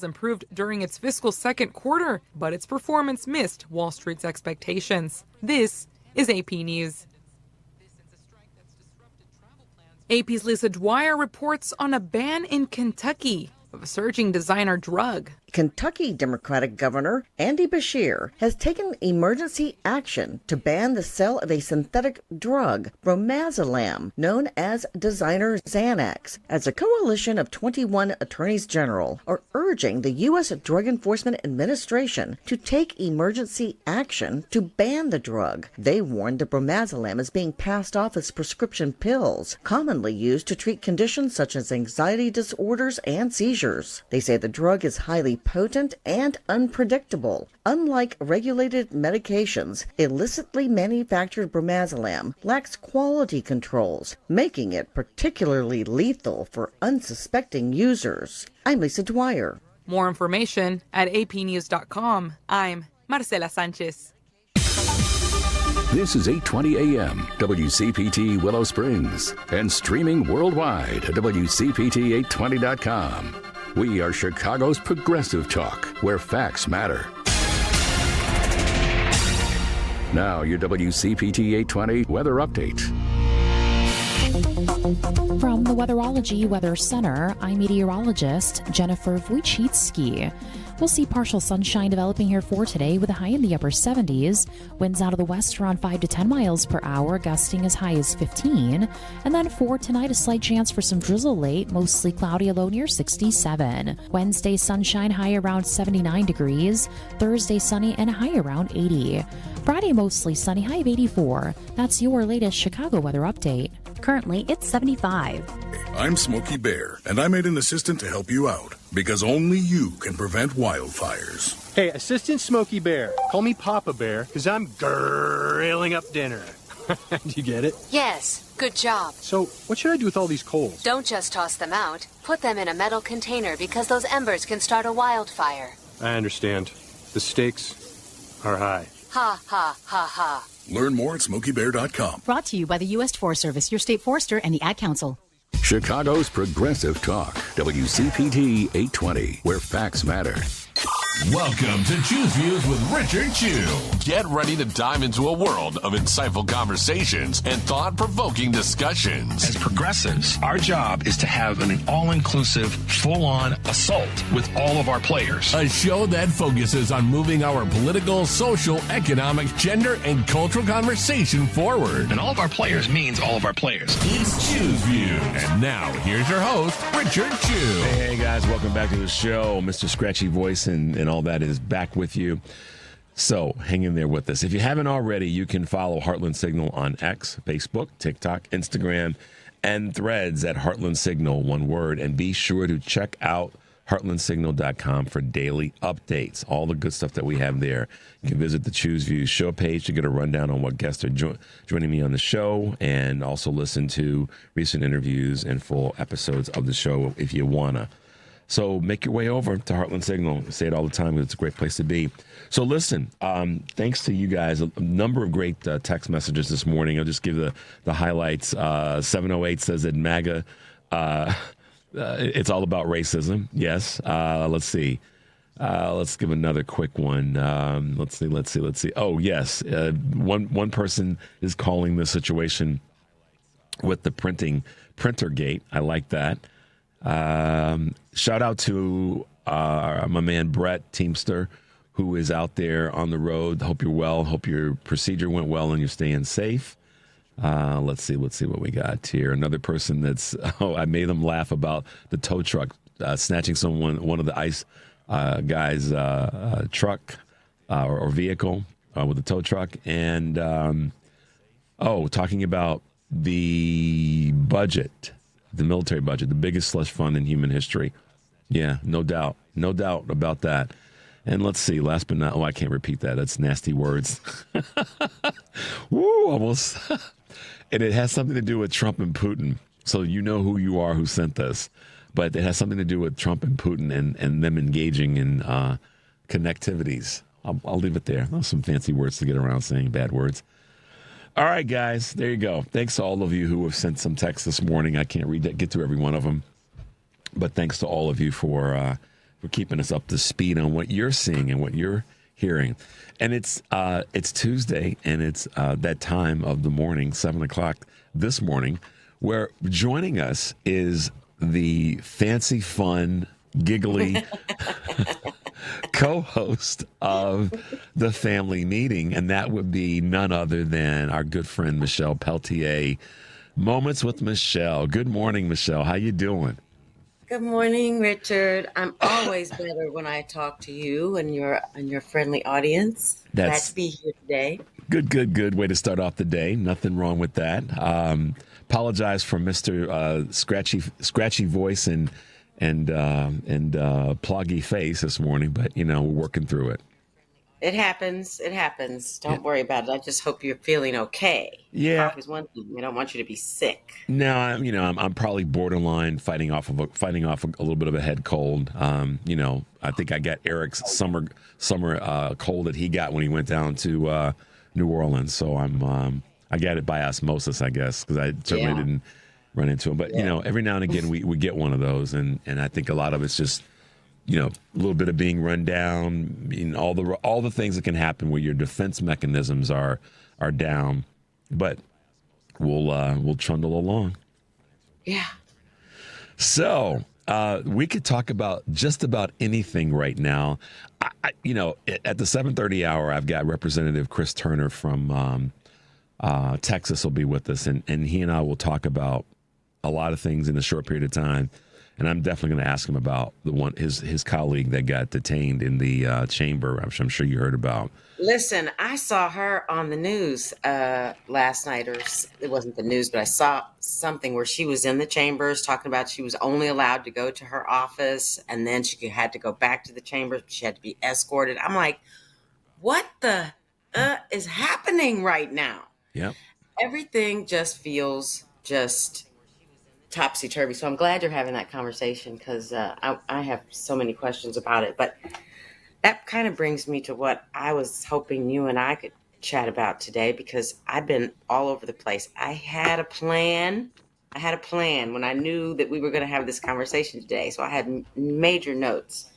improved during its fiscal second quarter, but its performance missed Wall Street's expectations. This is AP News. AP's Lisa Dwyer reports on a ban in Kentucky of a surging designer drug. Kentucky Democratic Governor Andy Beshear has taken emergency action to ban the sale of a synthetic drug, bromazolam, known as designer Xanax, as a coalition of 21 attorneys general are urging the U.S. Drug Enforcement Administration to take emergency action to ban the drug. They warned the bromazolam is being passed off as prescription pills, commonly used to treat conditions such as anxiety disorders and seizures. They say the drug is highly be potent and unpredictable. Unlike regulated medications, illicitly manufactured bromazolam lacks quality controls, making it particularly lethal for unsuspecting users. I'm Lisa Dwyer. More information at apnews.com. I'm Marcela Sanchez. This is 820 AM, WCPT Willow Springs, and streaming worldwide at WCPT820.com. We are Chicago's progressive talk, where facts matter. Now, your WCPT 820 weather update. From the Weatherology Weather Center, I'm meteorologist Jennifer Wojcicki. We'll see partial sunshine developing here for today with a high in the upper 70s. Winds out of the west around 5 to 10 miles per hour, gusting as high as 15. And then for tonight, a slight chance for some drizzle late, mostly cloudy, a low near 67. Wednesday, sunshine, high around 79 degrees. Thursday, sunny and a high around 80. Friday, mostly sunny, high of 84. That's your latest Chicago weather update. Currently, it's 75. I'm Smokey Bear, and I made an assistant to help you out, because only you can prevent wildfires. Hey, Assistant Smokey Bear, call me Papa Bear, because I'm grilling up dinner. Do you get it? Yes, good job. So, what should I do with all these coals? Don't just toss them out. Put them in a metal container because those embers can start a wildfire. I understand. The stakes are high. Ha, ha, ha, ha. Learn more at SmokeyBear.com. Brought to you by the U.S. Forest Service, your state forester, and the Ad Council. Chicago's progressive talk, WCPT 820, where facts matter. Welcome to Choose Views with Richard Chew. Get ready to dive into a world of insightful conversations and thought-provoking discussions. As progressives, our job is to have an all-inclusive, full-on assault with all of our players. A show that focuses on moving our political, social, economic, gender, and cultural conversation forward. And all of our players means all of our players. It's Choose Views. And now, here's your host, Richard Chew. Hey, guys, welcome back to the show. Mr. Scratchy Voice and all that is back with you. So hang in there with us. If you haven't already, you can follow Heartland Signal on X, Facebook, TikTok, Instagram, and Threads at Heartland Signal, one word. And be sure to check out heartlandsignal.com for daily updates, all the good stuff that we have there. You can visit the Choose Views show page to get a rundown on what guests are joining me on the show, and also listen to recent interviews and full episodes of the show if you wanna. So make your way over to Heartland Signal. I say it all the time, it's a great place to be. So listen, thanks to you guys, a number of great text messages this morning. I'll just give the highlights. 708 says that MAGA, it's all about racism. Yes. Let's see. Let's give another quick one. Let's see. Oh, yes. One person is calling the situation with the printer gate. I like that. Shout out to my man Brett Teamster, who is out there on the road. Hope you're well. Hope your procedure went well and you're staying safe. Let's see what we got here. Another person I made them laugh about the tow truck snatching one of the ICE guys' truck or vehicle with the tow truck, and talking about the budget. The military budget, the biggest slush fund in human history. Yeah, no doubt about that. And let's see, last but not, I can't repeat that. That's nasty words. Woo, almost. And it has something to do with Trump and Putin. So you know who you are who sent this. But it has something to do with Trump and Putin and them engaging in connectivities. I'll leave it there. Those some fancy words to get around saying bad words. All right, guys, there you go. Thanks to all of you who have sent some texts this morning. I can't get to every one of them, but thanks to all of you for keeping us up to speed on what you're seeing and what you're hearing. And it's Tuesday, and it's that time of the morning, 7 o'clock this morning, where joining us is the fancy, fun, giggly co-host of the family meeting, and that would be none other than our good friend Michelle Peltier. Moments with Michelle. Good morning, Michelle. How you doing? Good morning, Richard. I'm always better when I talk to you and your friendly audience. Glad to be here today. Good way to start off the day. Nothing wrong with that. Apologize for Mr. Scratchy voice and pluggy face this morning, but we're working through it. It happens. It happens. Don't worry about it. I just hope you're feeling okay. Yeah. Cough is one thing. I don't want you to be sick. No, I'm probably borderline fighting off a little bit of a head cold. I think I got Eric's summer cold that he got when he went down to New Orleans. So I got it by osmosis, I guess, because I certainly didn't run into him. But every now and again we get one of those, and I think a lot of it's just a little bit of being run down, all the things that can happen where your defense mechanisms are down, but we'll trundle along. Yeah. So we could talk about just about anything right now. At the 7:30 hour, I've got Representative Chris Turner from Texas will be with us, and he and I will talk about a lot of things in a short period of time. And I'm definitely going to ask him about his colleague that got detained in the chamber, which I'm sure you heard about. Listen, I saw her on the news last night, or it wasn't the news, but I saw something where she was in the chambers talking about she was only allowed to go to her office, and then she had to go back to the chambers. She had to be escorted. I'm like, what the is happening right now? Yep. Everything just feels just topsy-turvy. So I'm glad you're having that conversation, because I have so many questions about it. But that kind of brings me to what I was hoping you and I could chat about today, because I've been all over the place. I had a plan when I knew that we were going to have this conversation today. So I had major notes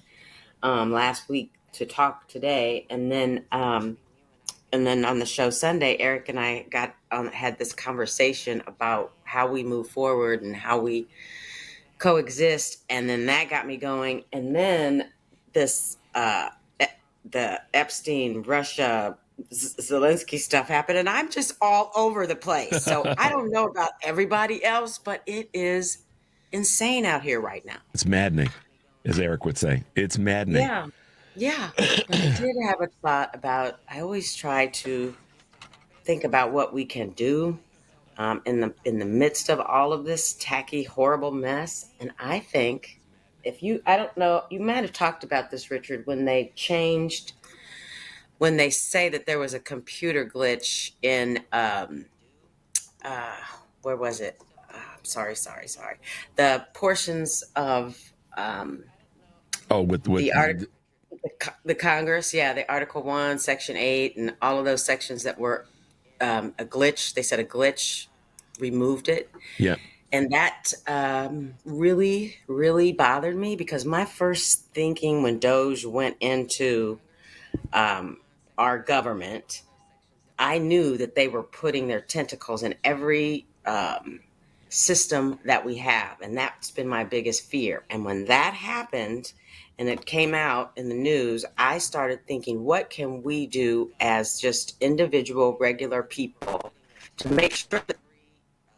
last week to talk today. And then on the show Sunday, Eric and I had this conversation about how we move forward and how we coexist. And then that got me going. And then this, the Epstein, Russia, Zelensky stuff happened, and I'm just all over the place. So I don't know about everybody else, but it is insane out here right now. It's maddening, as Eric would say. It's maddening. Yeah. But I did have a thought about, I always try to think about what we can do in the midst of all of this tacky, horrible mess. And I think I don't know, you might have talked about this, Richard, when they say that there was a computer glitch in, where was it? Sorry. The portions of with the Congress, the Article 1, Section 8, and all of those sections that were a glitch. They said a glitch removed it. Yeah. And that really, really bothered me, because my first thinking when Doge went into our government, I knew that they were putting their tentacles in every system that we have. And that's been my biggest fear. And when that happened and it came out in the news, I started thinking, what can we do as just individual, regular people to make sure that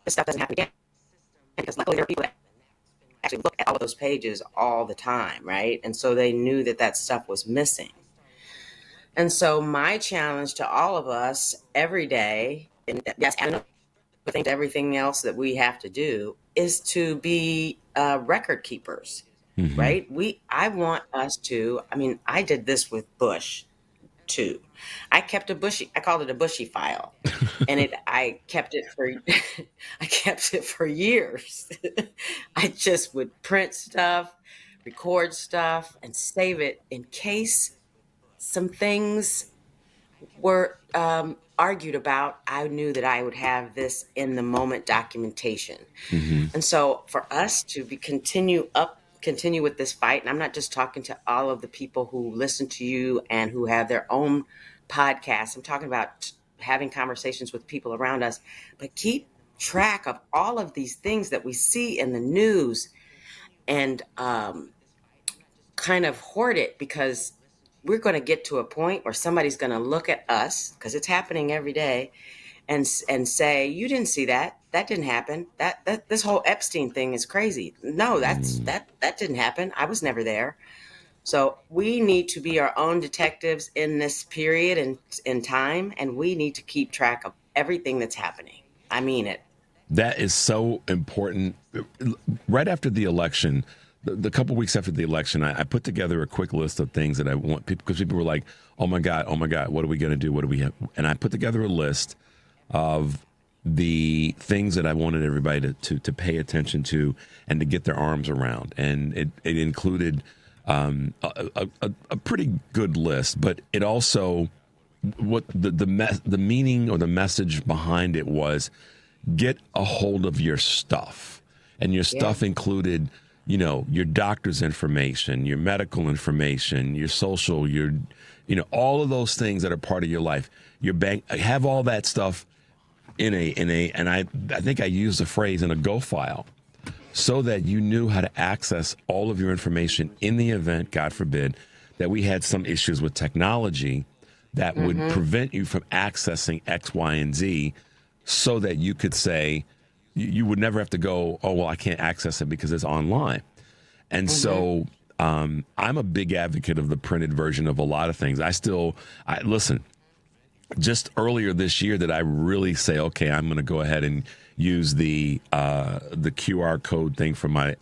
this stuff doesn't happen again? Because luckily there are people that actually look at all of those pages all the time, right? And so they knew that stuff was missing. And so my challenge to all of us every day, and yes, I think everything else that we have to do, is to be record keepers, right? I want us to, I did this with Bush too. I called it a Bushy file, and I kept it for years. I just would print stuff, record stuff, and save it in case some things were argued about. I knew that I would have this in the moment documentation. And so for us to continue with this fight, and I'm not just talking to all of the people who listen to you and who have their own podcasts. I'm talking about having conversations with people around us, but keep track of all of these things that we see in the news, and kind of hoard it, because we're going to get to a point where somebody's going to look at us, because it's happening every day, and say, you didn't see that. That didn't happen. That this whole Epstein thing is crazy. No, that didn't happen. I was never there. So we need to be our own detectives in this period and in time, and we need to keep track of everything that's happening. I mean it. That is so important. Right after the election, the couple weeks after the election, I put together a quick list of things that I want people, because people were like, oh my God, what are we going to do? What do we have? And I put together a list of the things that I wanted everybody to pay attention to and to get their arms around. And it included a pretty good list, but it also, what the meaning or the message behind it was, get a hold of your stuff. And your stuff included, your doctor's information, your medical information, your social, all of those things that are part of your life. Your bank, have all that stuff in a, and I think I used the phrase, in a Go file, so that you knew how to access all of your information in the event, God forbid, that we had some issues with technology that would prevent you from accessing X, Y, and Z, so that you could say, you would never have to go, oh, well, I can't access it because it's online. And so I'm a big advocate of the printed version of a lot of things. Listen, just earlier this year that I really say, okay, I'm going to go ahead and use the QR code thing for my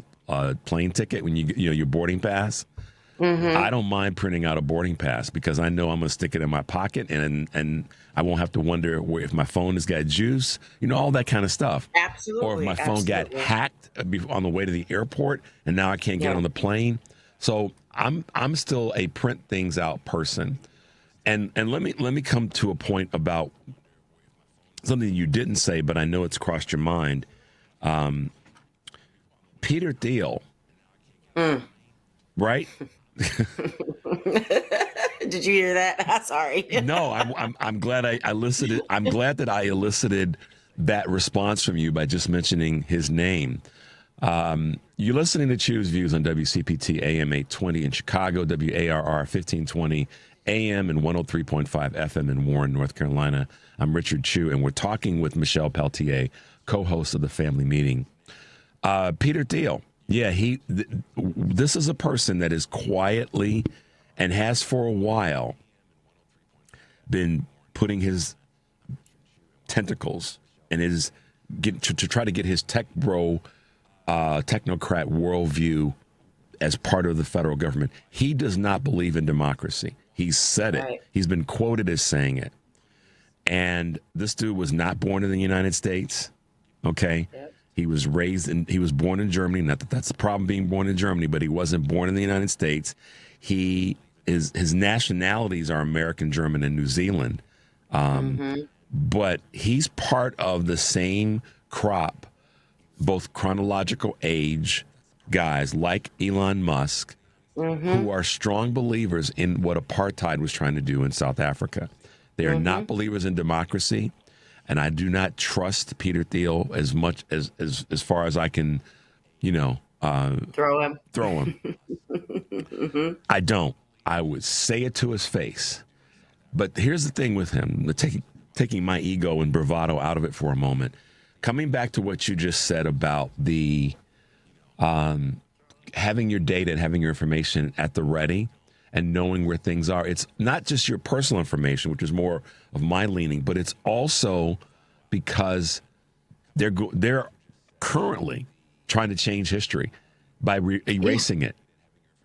plane ticket when your boarding pass. I don't mind printing out a boarding pass, because I know I'm going to stick it in my pocket, and I won't have to wonder if my phone has got juice, all that kind of stuff. Absolutely. Or if my phone got hacked on the way to the airport and now I can't get on the plane. So I'm still a print things out person. And let me come to a point about something you didn't say, but I know it's crossed your mind. Peter Thiel, right? Did you hear that? Sorry. No, I'm glad I elicited. I'm glad that I elicited that response from you by just mentioning his name. You're listening to Choose Views on WCPT AM 820 in Chicago, WARR 1520 AM and 103.5 FM in Warren, North Carolina. I'm Richard Chu, and we're talking with Michelle Peltier, co-host of the Family Meeting. Peter Thiel. Yeah, this is a person that is quietly, and has for a while, been putting his tentacles and to try to get his technocrat worldview as part of the federal government. He does not believe in democracy. He's said it. Right. He's been quoted as saying it. And this dude was not born in the United States. Okay. Yep. He was born in Germany. Not that that's the problem, being born in Germany, but he wasn't born in the United States. His nationalities are American, German, and New Zealand. But he's part of the same crop, both chronological age guys like Elon Musk, who are strong believers in what apartheid was trying to do in South Africa. They are not believers in democracy. And I do not trust Peter Thiel as much as far as I can, throw him. I don't. I would say it to his face. But here's the thing with him, taking my ego and bravado out of it for a moment, coming back to what you just said about the having your data and having your information at the ready and knowing where things are. It's not just your personal information, which is more of my leaning, but it's also because they're currently trying to change history by erasing it.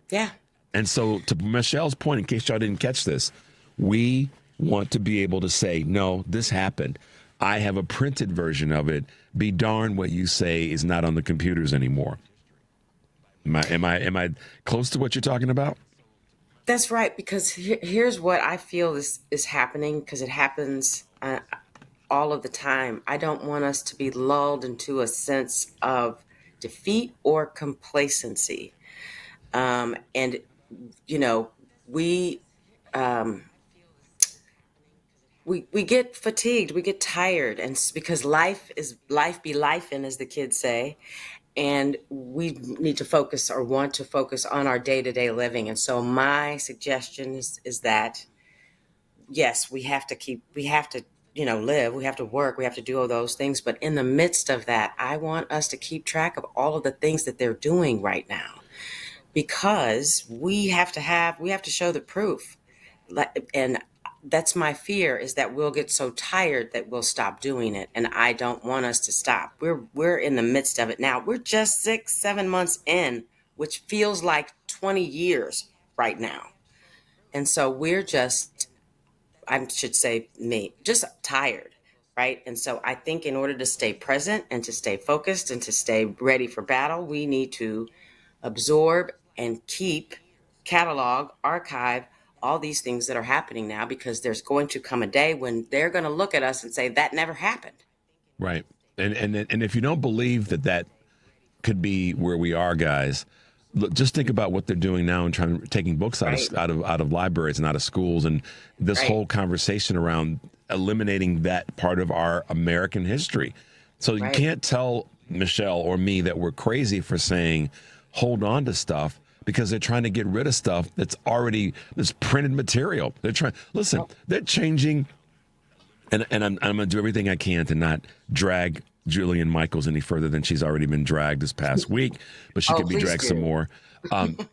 Yeah. And so, to Michelle's point, in case y'all didn't catch this, we want to be able to say, no, this happened. I have a printed version of it. Be darned what you say is not on the computers anymore. Am I close to what you're talking about? That's right, because here's what I feel is happening, because it happens all of the time. I don't want us to be lulled into a sense of defeat or complacency. And, we get fatigued, we get tired, and because life be lifing, as the kids say. And we need to focus, or want to focus, on our day-to-day living. And so my suggestion is that, yes, we have to live, we have to work, we have to do all those things. But in the midst of that, I want us to keep track of all of the things that they're doing right now, because we have to show the proof. And that's my fear, is that we'll get so tired that we'll stop doing it. And I don't want us to stop. We're in the midst of it now. We're just 6-7 months in which feels like 20 years right now. And so we're just, I should say just tired, right? And so I think in order to stay present and to stay focused and to stay ready for battle, we need to absorb and catalog, archive all these things that are happening now, because there's going to come a day when they're going to look at us and say, that never happened. Right. And if you don't believe that could be where we are, guys, look, just think about what they're doing now and taking books out of libraries and out of schools, and this whole conversation around eliminating that part of our American history. So you can't tell Michelle or me that we're crazy for saying hold on to stuff, because they're trying to get rid of stuff that's printed material. They're they're changing, and I'm going to do everything I can to not drag Jillian Michaels any further than she's already been dragged this past week, but she could be dragged some more.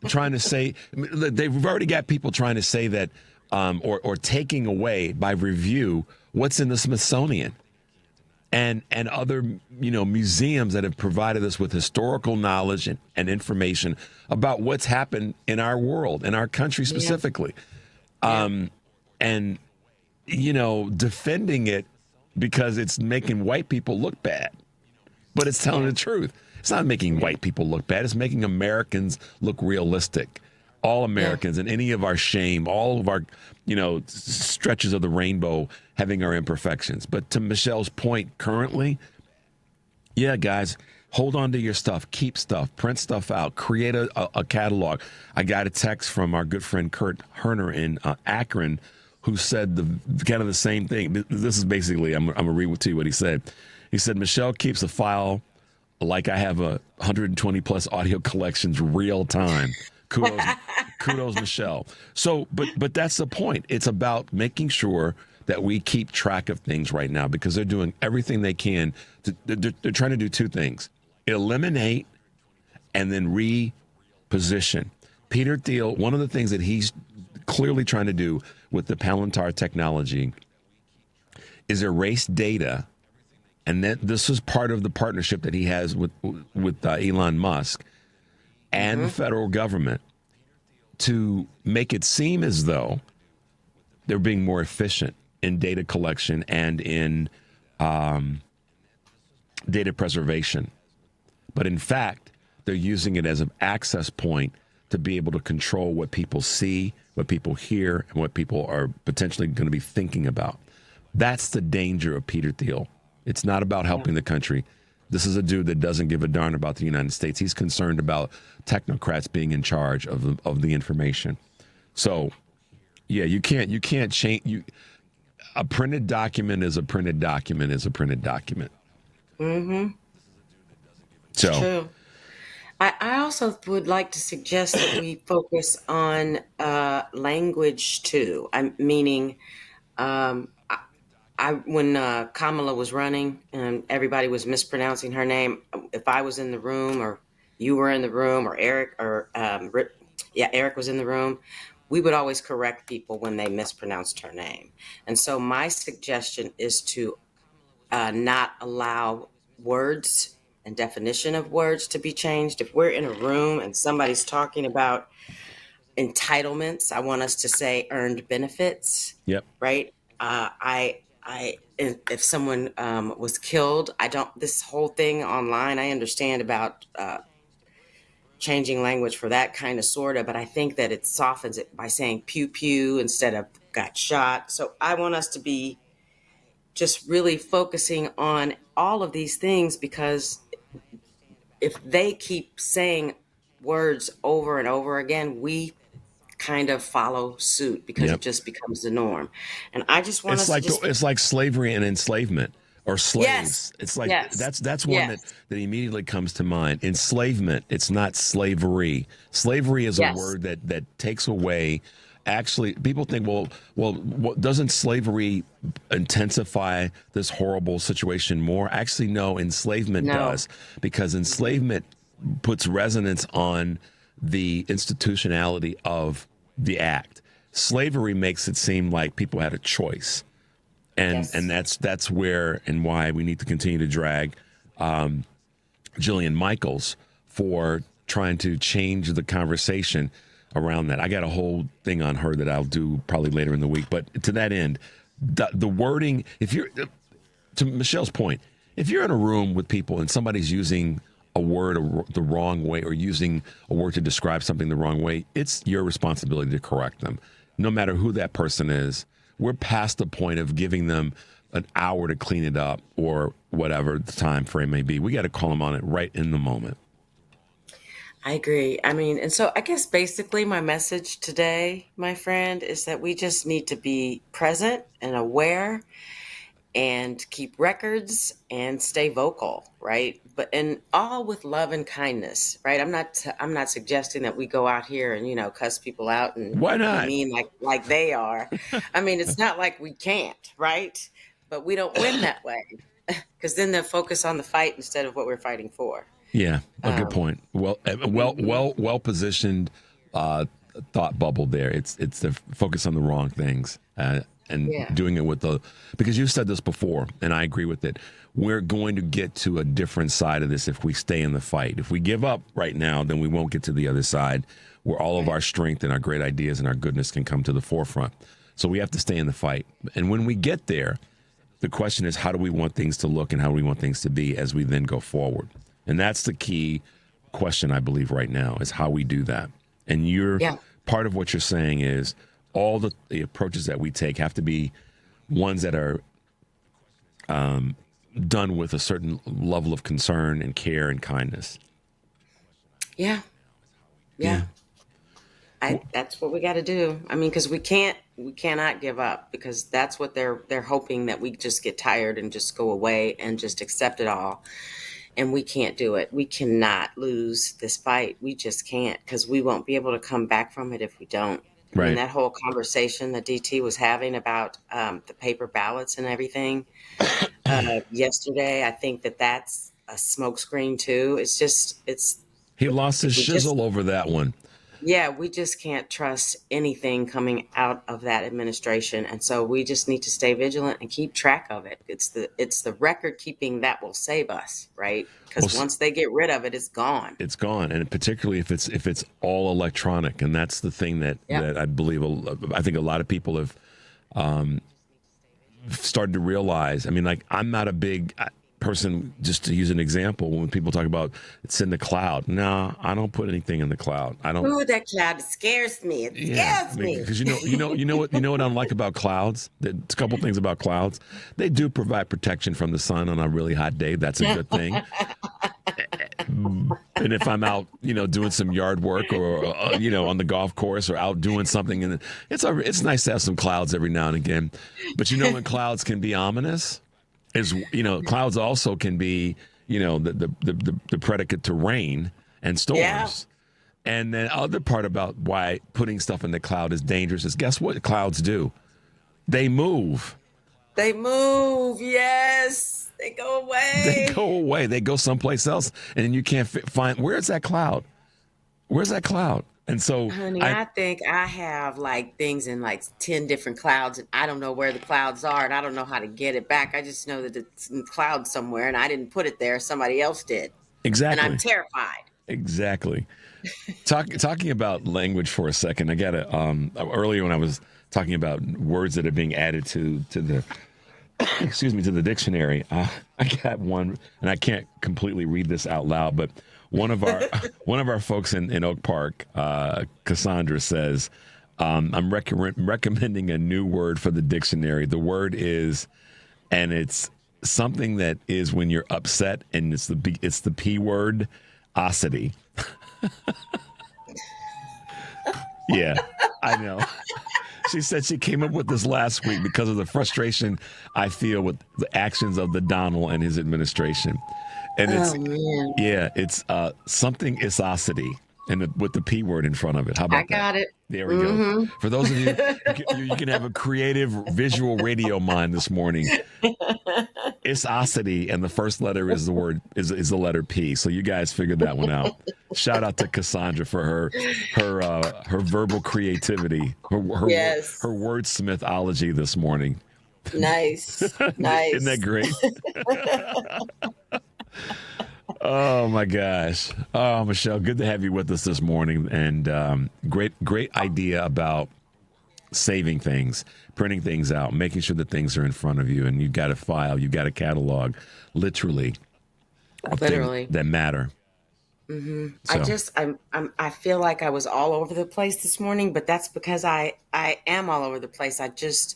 Trying to say, they've already got people trying to say that, or taking away by review what's in the Smithsonian and other museums that have provided us with historical knowledge and information about what's happened in our world, in our country specifically. And defending it because it's making white people look bad. But it's telling the truth. It's not making white people look bad. It's making Americans look realistic. All Americans, and any of our shame, all of our, stretches of the rainbow having our imperfections. But to Michelle's point currently, guys, hold on to your stuff. Keep stuff. Print stuff out. Create a catalog. I got a text from our good friend Kurt Herner in Akron, who said kind of the same thing. This is basically, I'm going to read to you what he said. He said, Michelle keeps a file like I have 120 plus audio collections real time. Kudos, Michelle. So, but that's the point. It's about making sure that we keep track of things right now, because they're doing everything they can. They're trying to do two things: eliminate and then reposition. Peter Thiel, one of the things that he's clearly trying to do with the Peltier technology is erase data, and that this is part of the partnership that he has with Elon Musk and the federal government to make it seem as though they're being more efficient in data collection and in data preservation. But in fact, they're using it as an access point to be able to control what people see, what people hear, and what people are potentially going to be thinking about. That's the danger of Peter Thiel. It's not about helping the country. This is a dude that doesn't give a darn about the United States. He's concerned about technocrats being in charge of the information. So, you can't change. A printed document is a printed document is a printed document. Mm-hmm. So. True. I also would like to suggest that we focus on language too. Meaning, when Kamala was running and everybody was mispronouncing her name, if I was in the room, or you were in the room, or Eric, or Eric was in the room, we would always correct people when they mispronounced her name. And so my suggestion is to not allow words and definition of words to be changed. If we're in a room and somebody's talking about entitlements, I want us to say earned benefits. Yep. Right. If someone was killed, this whole thing online, I understand about changing language for that kind of sorta, but I think that it softens it by saying pew pew instead of got shot. So I want us to be just really focusing on all of these things, because if they keep saying words over and over again, we kind of follow suit, because it just becomes the norm. And I just want it's like slavery and enslavement, or slaves. Yes. It's like that's one that immediately comes to mind. Enslavement, it's not slavery. Slavery is a word that takes away. Actually, people think, well, doesn't slavery intensify this horrible situation more? Actually, no, enslavement does, because enslavement puts resonance on the institutionality of the act. Slavery makes it seem like people had a choice. And that's where and why we need to continue to drag Jillian Michaels for trying to change the conversation around that. I got a whole thing on her that I'll do probably later in the week. But to that end, the wording, if you're, to Michelle's point, if you're in a room with people and somebody's using a word the wrong way or using a word to describe something the wrong way, it's your responsibility to correct them, no matter who that person is. We're past the point of giving them an hour to clean it up or whatever the time frame may be. We got to call them on it right in the moment. I agree. I mean, and so I guess basically my message today, my friend, is that we just need to be present and aware and keep records and stay vocal, right? But and all with love and kindness, right? I'm not suggesting that we go out here and, you know, cuss people out and why not? be mean like they are. I mean, it's not like we can't, right? But we don't win that way because then they'll focus on the fight instead of what we're fighting for. Yeah, a good point. Well positioned thought bubble there. It's the focus on the wrong things and doing it with because you said this before, and I agree with it. We're going to get to a different side of this if we stay in the fight. If we give up right now, then we won't get to the other side where all of our strength and our great ideas and our goodness can come to the forefront. So we have to stay in the fight. And when we get there, the question is, how do we want things to look and how do we want things to be as we then go forward? And that's the key question, I believe, right now, is how we do that. And part of what you're saying is all the approaches that we take have to be ones that are done with a certain level of concern and care and kindness. Yeah. That's what we got to do. I mean, because we cannot give up, because that's what they're hoping, that we just get tired and just go away and just accept it all. And we can't do it. We cannot lose this fight. We just can't, because we won't be able to come back from it if we don't. Right. And that whole conversation that DT was having about the paper ballots and everything yesterday, I think that's a smokescreen too. He lost his shizzle over that one. Yeah, we just can't trust anything coming out of that administration. And so we just need to stay vigilant and keep track of it. It's the record keeping that will save us, right? Because once they get rid of it, it's gone. It's gone. And particularly if it's all electronic. And that's the thing that I believe, I think a lot of people have started to realize. I mean, like, I'm not a big person, just to use an example, when people talk about it's in the cloud. No, I don't put anything in the cloud. I don't. Ooh, that cloud scares me. It scares me. Because you know what I don't like about clouds? There's a couple things about clouds. They do provide protection from the sun on a really hot day. That's a good thing. And if I'm out, doing some yard work or on the golf course or out doing something, and it's nice to have some clouds every now and again. But when clouds can be ominous, clouds also can be, the predicate to rain and storms. Yeah. And then other part about why putting stuff in the cloud is dangerous is, guess what clouds do? They move. They move. Yes. They go away. They go someplace else. And then you can't find, where's that cloud? Where's that cloud? And so, honey, I think I have things in 10 different clouds, and I don't know where the clouds are, and I don't know how to get it back. I just know that it's in cloud somewhere, and I didn't put it there. Somebody else did. Exactly. And I'm terrified. Exactly. Talking about language for a second, I got earlier when I was talking about words that are being added to the to the dictionary, I got one, and I can't completely read this out loud, but one of our folks in Oak Park, Cassandra, says, I'm recommending a new word for the dictionary. The word is, and it's something that is when you're upset, and it's the P word, osity. Yeah, I know. She said she came up with this last week because of the frustration I feel with the actions of the Donald and his administration. And it's something isosity, and with the P word in front of it. How about that? I got it. There we go. For those of you, you can have a creative visual radio mind this morning. Isosity, and the first letter is the word is the letter P. So you guys figured that one out. Shout out to Cassandra for her verbal creativity, her wordsmithology this morning. Nice. Nice. Isn't that great? Oh, my gosh. Oh, Michelle, good to have you with us this morning. And great idea about saving things, printing things out, making sure that things are in front of you. And you've got a file, you've got a catalog, literally, of things that matter. Mm-hmm. So. I feel like I was all over the place this morning, but that's because I am all over the place. It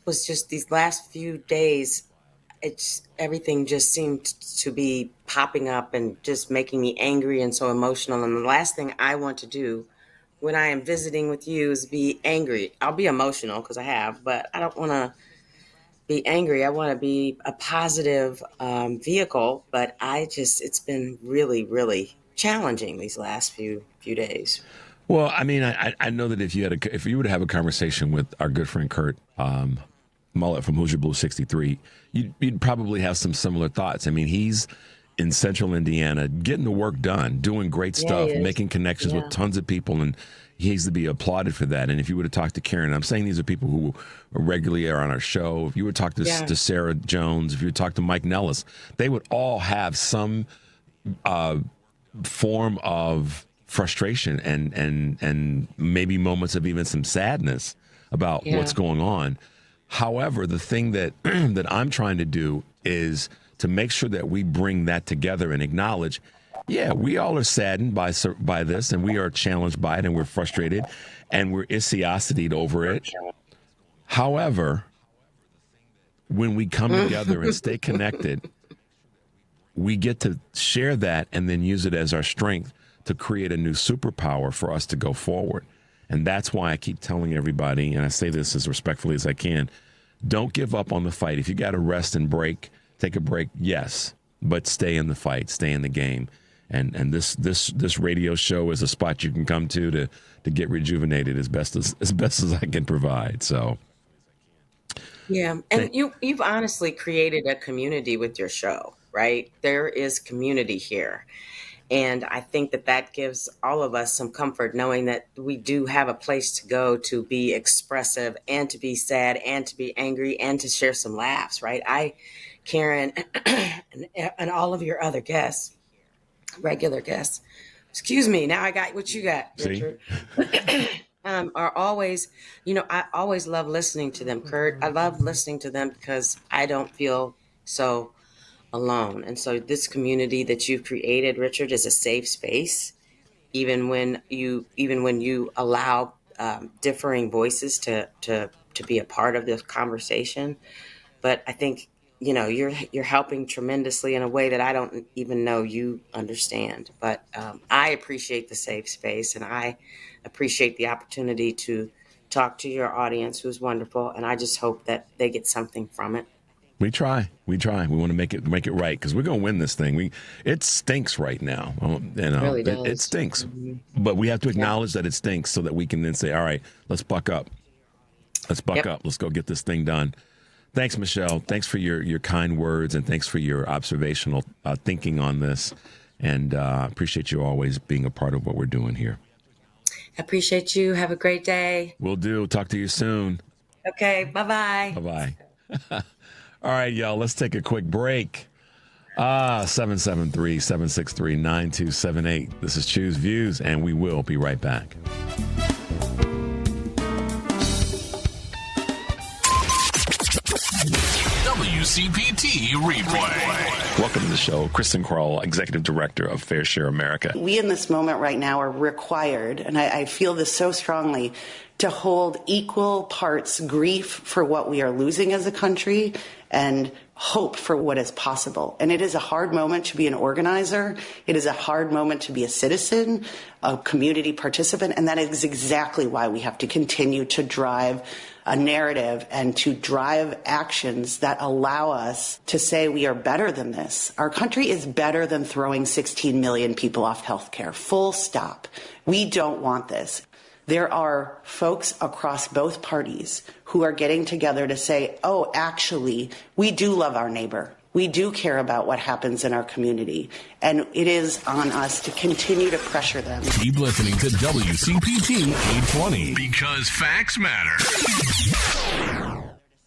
was just these last few days, everything just seemed to be popping up and just making me angry and so emotional. And the last thing I want to do when I am visiting with you is be angry. I'll be emotional because I have, but I don't want to be angry. I want to be a positive vehicle, but it's been really, really challenging these last few days. Well, I mean, I know that if you were to have a conversation with our good friend Kurt Mullet from Hoosier Blue 63, you'd probably have some similar thoughts. I mean, he's in central Indiana getting the work done, doing great stuff, making connections with tons of people, and he's to be applauded for that. And if you were to talk to Karen, I'm saying these are people who regularly are on our show. If you were to talk to Sarah Jones, if you were to talk to Mike Nellis, they would all have some form of frustration and maybe moments of even some sadness about what's going on. However, the thing that that I'm trying to do is to make sure that we bring that together and acknowledge, we all are saddened by this, and we are challenged by it, and we're frustrated, and we're ischiositied over it. However, when we come together and stay connected, we get to share that and then use it as our strength to create a new superpower for us to go forward. And that's why I keep telling everybody, and I say this as respectfully as I can, don't give up on the fight. If you got to rest and break, take a break, yes, but stay in the fight, stay in the game. And this radio show is a spot you can come to get rejuvenated as best as I can provide. So, yeah, and you've honestly created a community with your show, right? There is community here. And I think that gives all of us some comfort knowing that we do have a place to go to be expressive and to be sad and to be angry and to share some laughs, right? Karen, and all of your other guests, regular guests, excuse me, now I got what you got, Richard, are always, I always love listening to them, Kurt. I love listening to them because I don't feel so alone. And so this community that you've created, Richard, is a safe space, even when you allow differing voices to be a part of this conversation. But I think, you're helping tremendously in a way that I don't even know you understand. But I appreciate the safe space, and I appreciate the opportunity to talk to your audience, who's wonderful. And I just hope that they get something from it. We try. We want to make it right, because we're going to win this thing. It stinks right now. It really does. It stinks. Mm-hmm. But we have to acknowledge that it stinks so that we can then say, all right, let's buck up. Up. Let's go get this thing done. Thanks, Michelle. Thanks for your kind words, and thanks for your observational thinking on this. And appreciate you always being a part of what we're doing here. I appreciate you. Have a great day. Will do. Talk to you soon. Okay. Bye-bye. Bye-bye. All right, y'all, let's take a quick break. 773-763-9278. This is Choose Views, and we will be right back. WCPT Replay. Welcome to the show. Kristen Kroll, Executive Director of Fair Share America. We in this moment right now are required, and I feel this so strongly, to hold equal parts grief for what we are losing as a country and hope for what is possible. And it is a hard moment to be an organizer. It is a hard moment to be a citizen, a community participant. And that is exactly why we have to continue to drive a narrative and to drive actions that allow us to say we are better than this. Our country is better than throwing 16 million people off health care. Full stop. We don't want this. There are folks across both parties who are getting together to say, oh, actually, we do love our neighbor. We do care about what happens in our community. And it is on us to continue to pressure them. Keep listening to WCPT 820. Because facts matter.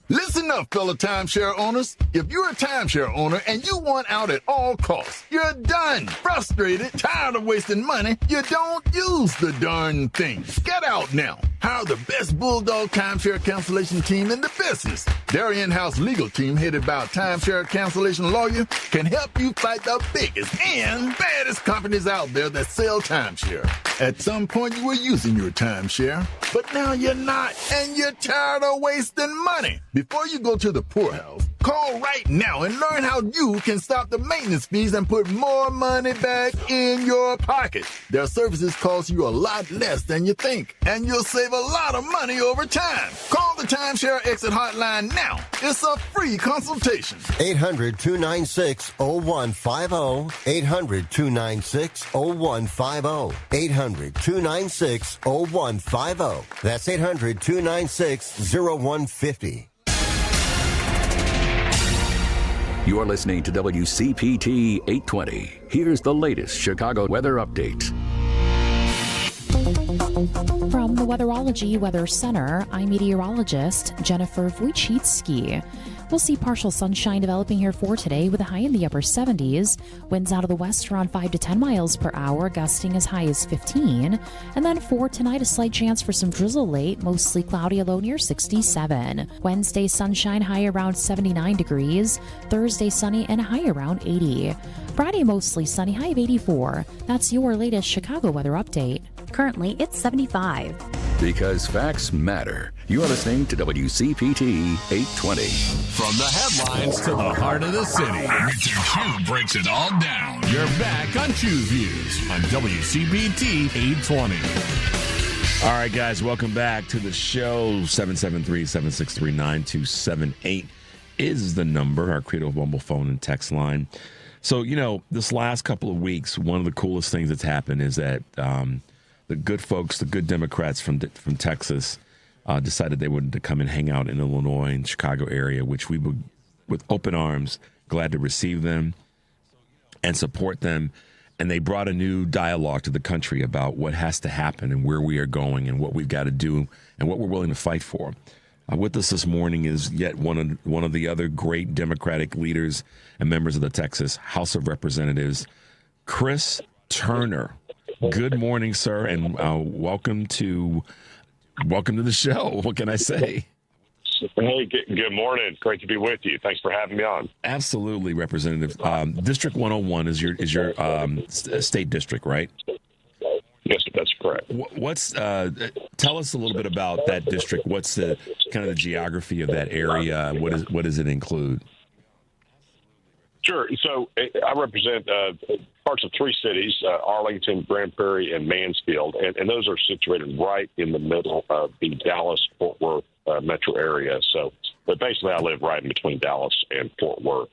Listen enough, fellow timeshare owners. If you're a timeshare owner and you want out at all costs, you're done. Frustrated, tired of wasting money, you don't use the darn thing. Get out now. Hire the best Bulldog timeshare cancellation team in the business. Their in-house legal team, headed by a timeshare cancellation lawyer, can help you fight the biggest and baddest companies out there that sell timeshare. At some point, you were using your timeshare, but now you're not, and you're tired of wasting money. Before you go to the poorhouse, call right now and learn how you can stop the maintenance fees and put more money back in your pocket. Their services cost you a lot less than you think, and you'll save a lot of money over time. Call the Timeshare Exit Hotline now. It's a free consultation. 800-296-0150. 800-296-0150. 800-296-0150. That's 800-296-0150. You're listening to WCPT 820. Here's the latest Chicago weather update. From the Weatherology Weather Center, I'm meteorologist Jennifer Wojcicki. We'll see partial sunshine developing here for today with a high in the upper 70s. Winds out of the west around 5 to 10 miles per hour, gusting as high as 15. And then for tonight, a slight chance for some drizzle late, mostly cloudy, a low near 67. Wednesday, sunshine, high around 79 degrees. Thursday, sunny and a high around 80. Friday, mostly sunny, high of 84. That's your latest Chicago weather update. Currently, it's 75. Because facts matter. You're listening to WCPT 820. From the headlines to the heart of the city, Richard Q breaks it all down. You're back on Choose Views on WCPT 820. All right, guys, welcome back to the show. 773-763-9278 is the number, our Creative Mobile phone and text line. So, this last couple of weeks, one of the coolest things that's happened is that the good folks, the good Democrats from Texas, decided they wanted to come and hang out in Illinois and Chicago area, which we would, with open arms, glad to receive them and support them. And they brought a new dialogue to the country about what has to happen and where we are going and what we've got to do and what we're willing to fight for. With us this morning is yet one of the other great Democratic leaders and members of the Texas House of Representatives, Chris Turner. Good morning, sir, and welcome to the show. What can I say? Hey, good morning. Great to be with you. Thanks for having me on. Absolutely, Representative. District 101 is your state district, right? Yes, that's correct. Tell us a little bit about that district. What's the kind of the geography of that area? What does it include? Sure. So I represent parts of three cities, Arlington, Grand Prairie, and Mansfield, and those are situated right in the middle of the Dallas-Fort Worth metro area. But basically I live right in between Dallas and Fort Worth.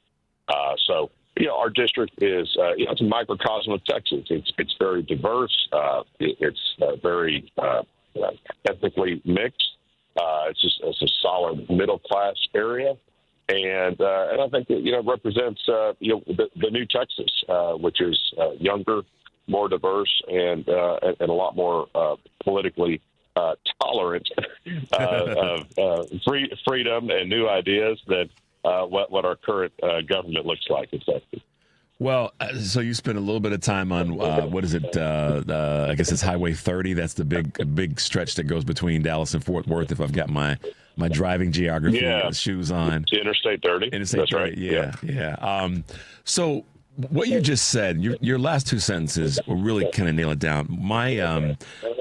Our district is, it's a microcosm of Texas. It's very diverse. It's very ethnically mixed. It's a solid middle-class area. And I think that, represents, the new Texas, which is younger, more diverse, and a lot more politically tolerant of freedom and new ideas than what our current government looks like in Texas. Well, so you spent a little bit of time on, what is it? I guess it's Highway 30. That's the big stretch that goes between Dallas and Fort Worth, if I've got my driving geography shoes on. Interstate 30. Interstate 30, right. Yeah. So what you just said, your last two sentences will really kind of nail it down. My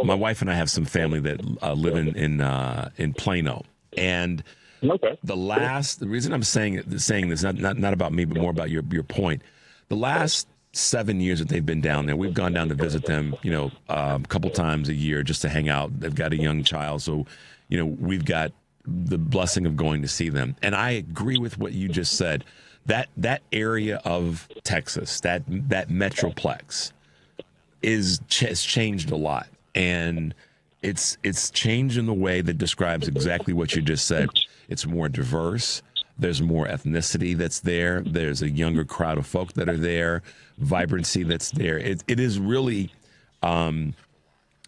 wife and I have some family that live in Plano, and the reason I'm saying this, not about me, but more about your point. The last 7 years that they've been down there, we've gone down to visit them, a couple times a year just to hang out. They've got a young child, so we've got the blessing of going to see them. And I agree with what you just said. That area of Texas, that metroplex, has changed a lot, and it's changed in the way that describes exactly what you just said. It's more diverse. There's more ethnicity that's there. There's a younger crowd of folk that are there. Vibrancy that's there. It is really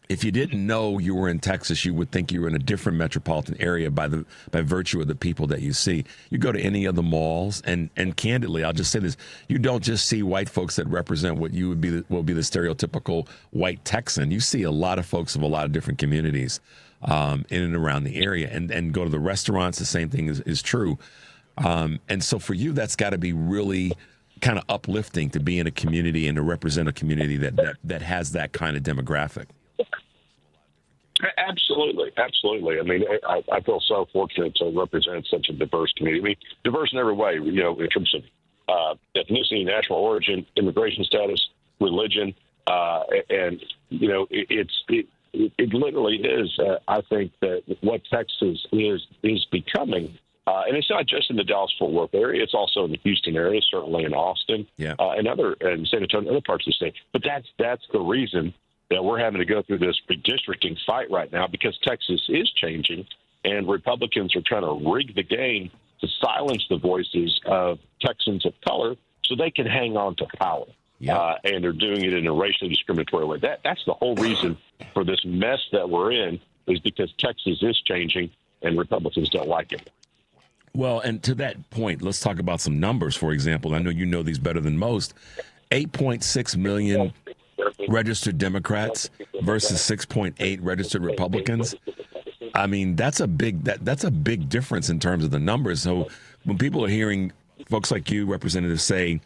if you didn't know you were in Texas, you would think you were in a different metropolitan area by virtue of the people that you see. You go to any of the malls, and candidly, I'll just say this: you don't just see white folks that represent what you would be will be the stereotypical white Texan. You see a lot of folks of a lot of different communities in and around the area, and go to the restaurants. The same thing is true. And so for you, that's got to be really kind of uplifting to be in a community and to represent a community that has that kind of demographic. Absolutely. I mean, I feel so fortunate to represent such a diverse community. I mean, diverse in every way, in terms of ethnicity, national origin, immigration status, religion, and it literally is. I think that what Texas is becoming, and it's not just in the Dallas-Fort Worth area; it's also in the Houston area, certainly in Austin, and San Antonio, other parts of the state. But that's the reason that we're having to go through this redistricting fight right now, because Texas is changing, and Republicans are trying to rig the game to silence the voices of Texans of color so they can hang on to power. And they're doing it in a racially discriminatory way. That's the whole reason for this mess that we're in, is because Texas is changing and Republicans don't like it. Well, and to that point, let's talk about some numbers, for example. I know you know these better than most. 8.6 million registered Democrats versus 6.8 registered Republicans. I mean, that's a big difference in terms of the numbers. So when people are hearing folks like you, representatives, say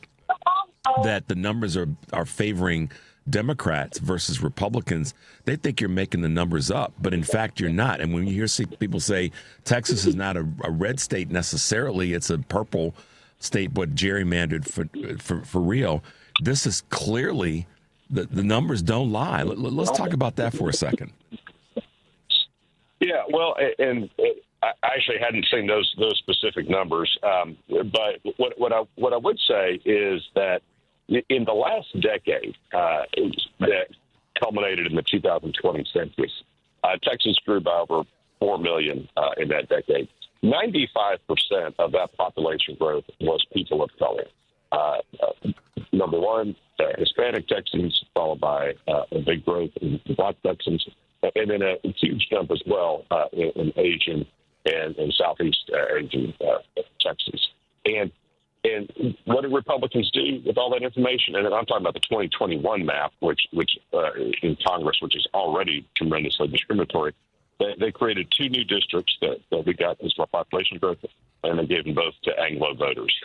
that the numbers are favoring Democrats versus Republicans, they think you're making the numbers up, but in fact you're not. And when you hear people say Texas is not a red state necessarily, it's a purple state but gerrymandered for real, this is clearly the numbers don't lie. Let's talk about that for a second. Yeah, well, and I actually hadn't seen those specific numbers, but what I would say is that in the last decade that culminated in the 2020 census, Texas grew by over 4 million in that decade. 95% of that population growth was people of color. Number one, Hispanic Texans, followed by a big growth in Black Texans, and then a huge jump as well in Asian and Southeast Asian Texans. And what did Republicans do with all that information? And I'm talking about the 2021 map, which in Congress, which is already tremendously discriminatory. They created 2 new districts that we got as far population growth, and they gave them both to Anglo voters.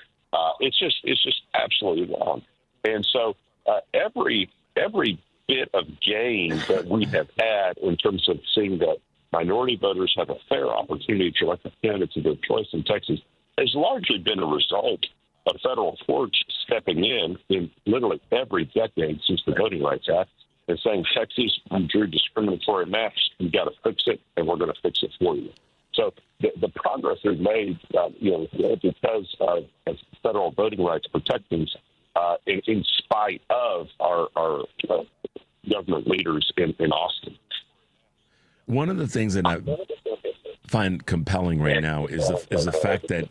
It's just absolutely wrong. And so every bit of gain that we have had in terms of seeing that minority voters have a fair opportunity to elect the candidates of their choice in Texas has largely been a result of federal courts stepping in literally every decade since the Voting Rights Act and saying, Texas, you drew discriminatory maps, you got to fix it, and we're going to fix it for you. So the progress we've made, because of federal voting rights protections, in spite of our government leaders in Austin. One of the things that I find compelling right now is the fact that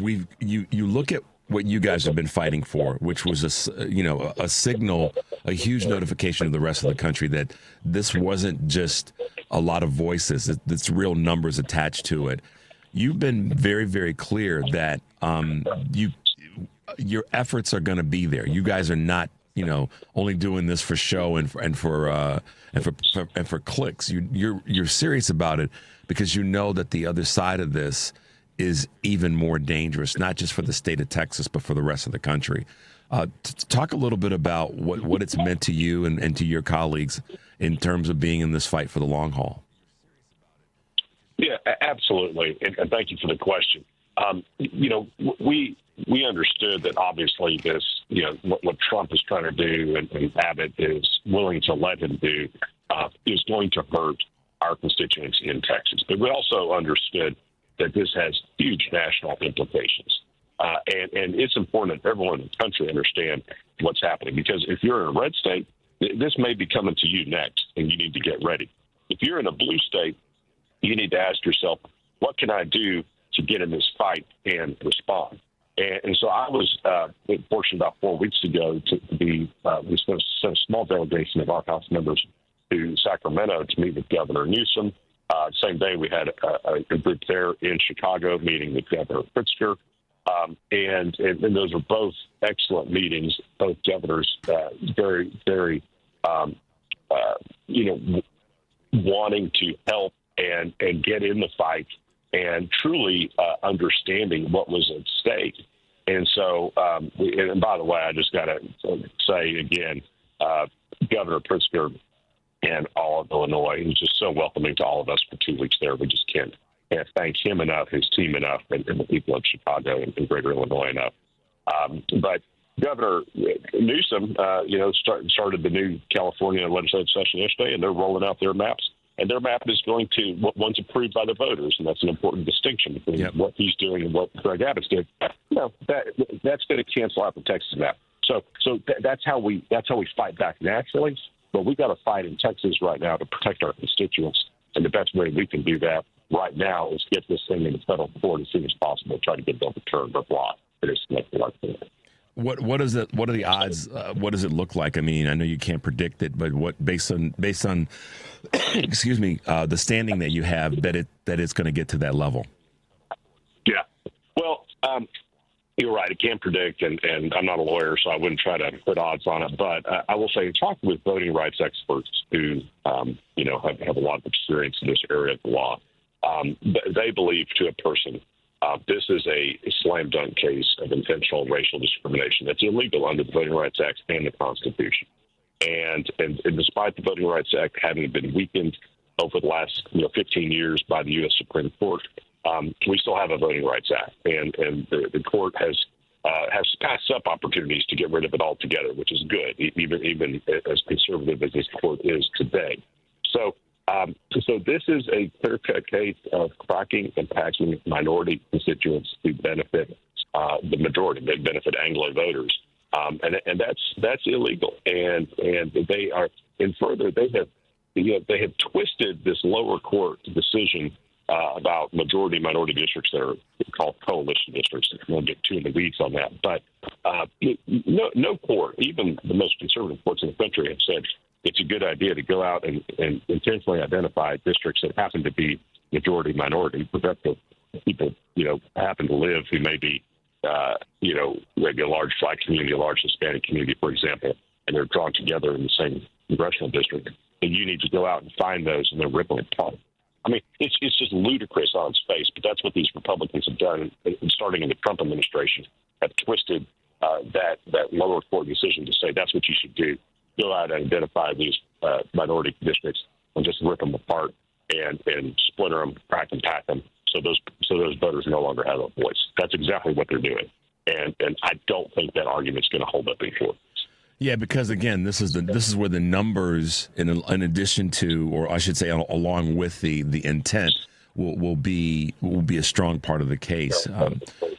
you look at what you guys have been fighting for, which was a signal, a huge notification to the rest of the country that this wasn't just a lot of voices, it's real numbers attached to it. You've been very, very clear that your efforts are going to be there. You guys are not, only doing this for show and for clicks. You're serious about it because you know that the other side of this is even more dangerous, not just for the state of Texas, but for the rest of the country. Talk a little bit about what it's meant to you and to your colleagues in terms of being in this fight for the long haul. Yeah, absolutely. And thank you for the question. We understood that obviously this, what Trump is trying to do and Abbott is willing to let him do is going to hurt our constituents in Texas. But we also understood that this has huge national implications. And it's important that everyone in the country understand what's happening, because if you're in a red state, this may be coming to you next, and you need to get ready. If you're in a blue state, you need to ask yourself, what can I do to get in this fight and respond? And so I was fortunate about 4 weeks ago to be, we sent a small delegation of our House members to Sacramento to meet with Governor Newsom. Same day, we had a group there in Chicago meeting with Governor Pritzker. And those were both excellent meetings, both governors very, very, wanting to help and get in the fight and truly understanding what was at stake. And so, and by the way, I just got to say again, Governor Pritzker and all of Illinois, he's just so welcoming to all of us for 2 weeks there. We just can't thank him enough, his team enough, and the people of Chicago and greater Illinois enough. But Governor Newsom, started the new California legislative session yesterday, and they're rolling out their maps. And their map is going to one's approved by the voters, and that's an important distinction between what he's doing and what Greg Abbott's doing. That's going to cancel out the Texas map. So that's how we fight back naturally. But we've got to fight in Texas right now to protect our constituents, and the best way we can do that right now is get this thing in the federal court as soon as possible. Try to get it overturned or blocked. What is it? What are the odds? What does it look like? I mean, I know you can't predict it, but what based on excuse me, the standing that you have, that it's going to get to that level? Yeah. Well, you're right. I can't predict, and I'm not a lawyer, so I wouldn't try to put odds on it. But I will say, talking with voting rights experts who, have a lot of experience in this area of the law, they believe to a person this is a slam dunk case of intentional racial discrimination that's illegal under the Voting Rights Act and the Constitution. And despite the Voting Rights Act having been weakened over the last 15 years by the U.S. Supreme Court, we still have a Voting Rights Act, and the court has passed up opportunities to get rid of it altogether, which is good, even as conservative as this court is today. So this is a clear-cut case of cracking and patching minority constituents who benefit the majority. They benefit Anglo voters, and that's illegal. And they are, and further, they have twisted this lower court decision about majority-minority districts that are called coalition districts. I won't get too in the weeds on that, but no court, even the most conservative courts in the country, have said it's a good idea to go out and intentionally identify districts that happen to be majority-minority, but that the people, happen to live who may be, maybe a large Black community, a large Hispanic community, for example, and they're drawn together in the same congressional district. And you need to go out and find those and then rip them apart. I mean, it's just ludicrous on its face, but that's what these Republicans have done, starting in the Trump administration, have twisted that lower court decision to say that's what you should do. Go out and identify these minority districts and just rip them apart and splinter them, crack and pack them, so those voters no longer have a voice. That's exactly what they're doing, and I don't think that argument's going to hold up in court. Yeah, because again, this is where the numbers, in addition to, or I should say, along with the intent, will be a strong part of the case.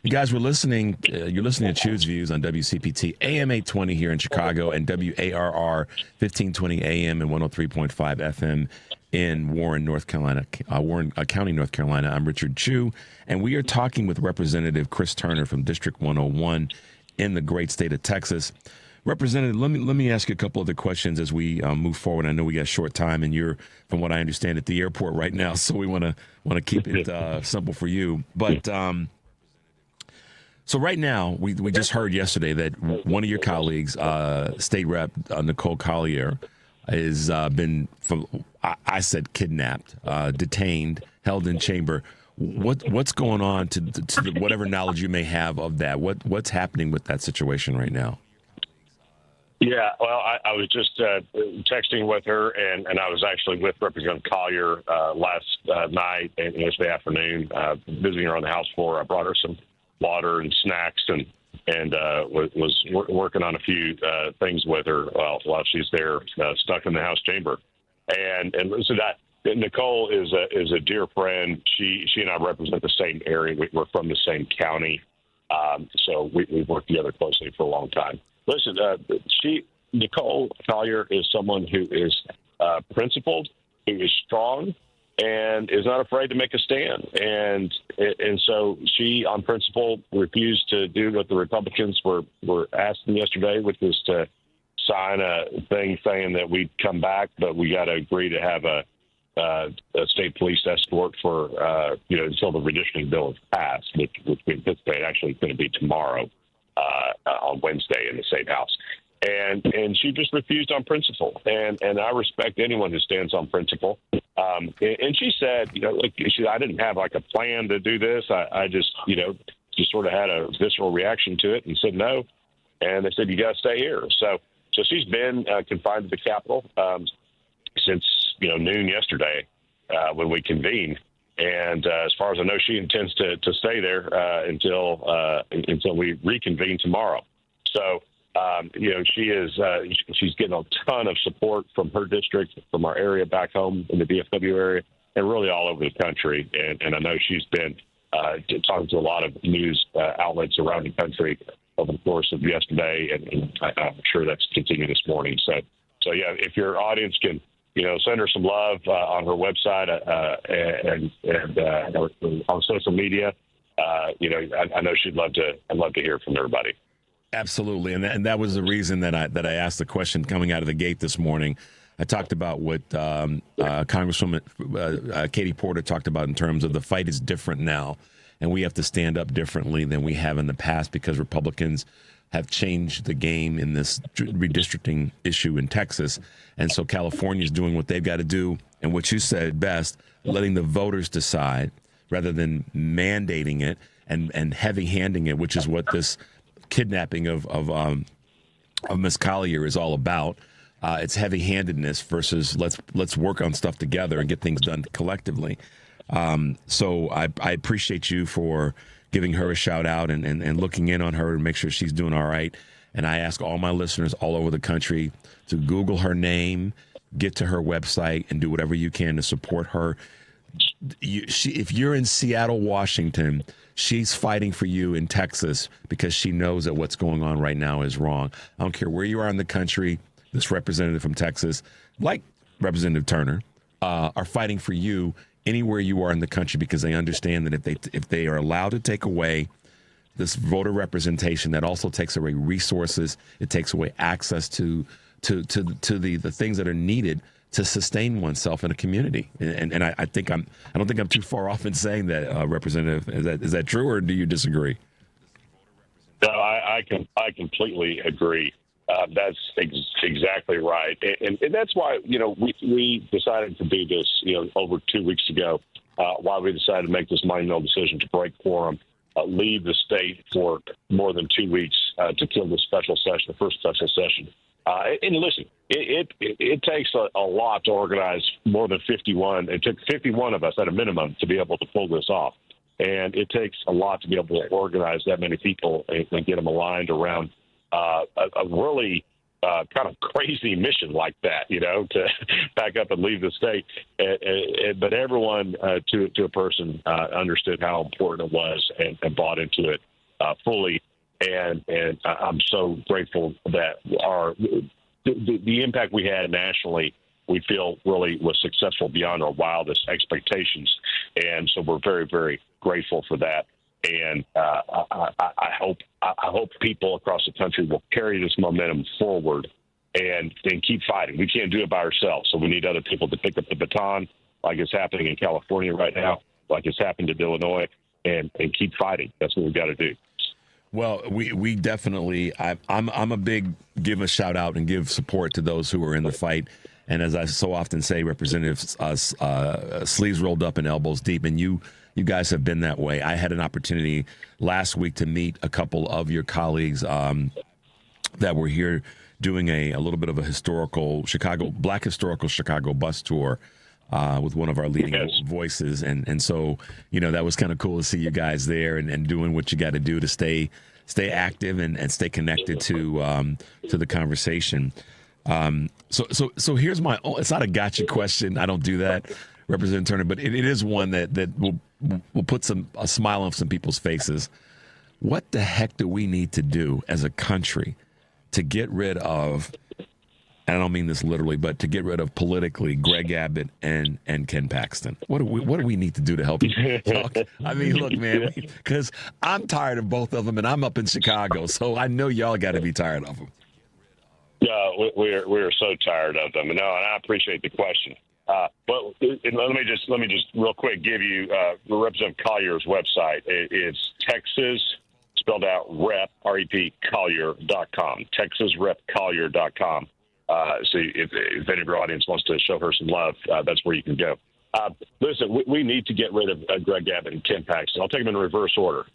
You guys were listening. You're listening to Choose Views on WCPT AM 820 here in Chicago and WARR 1520 AM and 103.5 FM in Warren, North Carolina, Warren County, North Carolina. I'm Richard Chu, and we are talking with Representative Chris Turner from District 101 in the great state of Texas. Representative, let me ask you a couple other questions as we move forward. I know we got short time, and you're, from what I understand, at the airport right now, so we want to keep it simple for you. But so right now, we just heard yesterday that one of your colleagues, State Rep Nicole Collier, has been, I said, kidnapped, detained, held in chamber. What's going on to whatever knowledge you may have of that? What's happening with that situation right now? Yeah, well, I was just texting with her, and I was actually with Representative Collier last night and yesterday afternoon, visiting her on the House floor. I brought her some water and snacks and was working on a few things with her while she's there stuck in the House chamber. And listen, Nicole is a dear friend. She and I represent the same area. We're from the same county, so we've worked together closely for a long time. Listen, Nicole Collier is someone who is principled, who is strong, and is not afraid to make a stand. And so she, on principle, refused to do what the Republicans were asking yesterday, which was to sign a thing saying that we'd come back, but we got to agree to have a state police escort for until the redistricting bill is passed, which we anticipate actually is going to be tomorrow on Wednesday in the State House. And she just refused on principle, and I respect anyone who stands on principle. And she said, I didn't have like a plan to do this. I just sort of had a visceral reaction to it and said no. And they said, you got to stay here. So she's been confined to the Capitol since noon yesterday when we convened. And as far as I know, she intends to stay there until we reconvene tomorrow. So she's getting a ton of support from her district, from our area back home in the DFW area, and really all over the country. And I know she's been talking to a lot of news outlets around the country over the course of yesterday, and I'm sure that's continuing this morning. So yeah, if your audience can, send her some love on her website and on social media, I know she'd love to. I'd love to hear from everybody. Absolutely, and that was the reason that I asked the question coming out of the gate this morning. I talked about what Congresswoman Katie Porter talked about in terms of the fight is different now, and we have to stand up differently than we have in the past because Republicans have changed the game in this redistricting issue in Texas. And so California is doing what they've got to do, and what you said best, letting the voters decide rather than mandating it and heavy-handing it, which is what this kidnapping of Miss Collier is all about. It's heavy-handedness versus let's work on stuff together and get things done collectively. So I appreciate you for giving her a shout out and looking in on her to make sure she's doing all right. And I ask all my listeners all over the country to Google her name, get to her website, and do whatever you can to support her. If you're in Seattle, Washington, she's fighting for you in Texas because she knows that what's going on right now is wrong. I don't care where you are in the country, this representative from Texas, like Representative Turner, are fighting for you anywhere you are in the country because they understand that if they are allowed to take away this voter representation, that also takes away resources. It takes away access to the things that are needed to sustain oneself in a community. And I don't think I'm too far off in saying that, Representative. Is that true, or do you disagree? No, I completely agree. That's exactly right, and that's why we decided to do this over 2 weeks ago. Why we decided to make this monumental decision to break quorum, leave the state for more than 2 weeks to kill the first special session. And listen, it takes a lot to organize more than 51. It took 51 of us at a minimum to be able to pull this off, and it takes a lot to be able to organize that many people and get them aligned around a really kind of crazy mission like that, to pack up and leave the state. But everyone, to a person, understood how important it was and bought into it fully. And I'm so grateful that the impact we had nationally, we feel really was successful beyond our wildest expectations. And so we're very, very grateful for that. And I hope people across the country will carry this momentum forward and keep fighting. We can't do it by ourselves, so we need other people to pick up the baton, like it's happening in California right now, like it's happened in Illinois, and keep fighting. That's what we've got to do. Well, we definitely. I'm a big give a shout out and give support to those who are in the fight. And as I so often say, Representatives, sleeves rolled up and elbows deep, and you guys have been that way. I had an opportunity last week to meet a couple of your colleagues that were here doing a little bit of a Black historical Chicago bus tour with one of our leading voices. And so, that was kind of cool to see you guys there and doing what you got to do to stay active and stay connected to the conversation. So here's it's not a gotcha question. I don't do that, Representative Turner, but it is one that will put a smile on some people's faces. What the heck do we need to do as a country to get rid of, and I don't mean this literally, but to get rid of politically Greg Abbott and Ken Paxton? What do we need to do to help you? I mean, look, man, because I'm tired of both of them, and I'm up in Chicago, so I know y'all got to be tired of them. No, we're so tired of them. No, and I appreciate the question. But let me just real quick give you Representative Collier's website. It's Texas, spelled out REP, Collier.com, TexasRepCollier.com. So if any of your audience wants to show her some love, that's where you can go. Listen, we need to get rid of Greg Abbott and Ken Paxton. I'll take them in reverse order.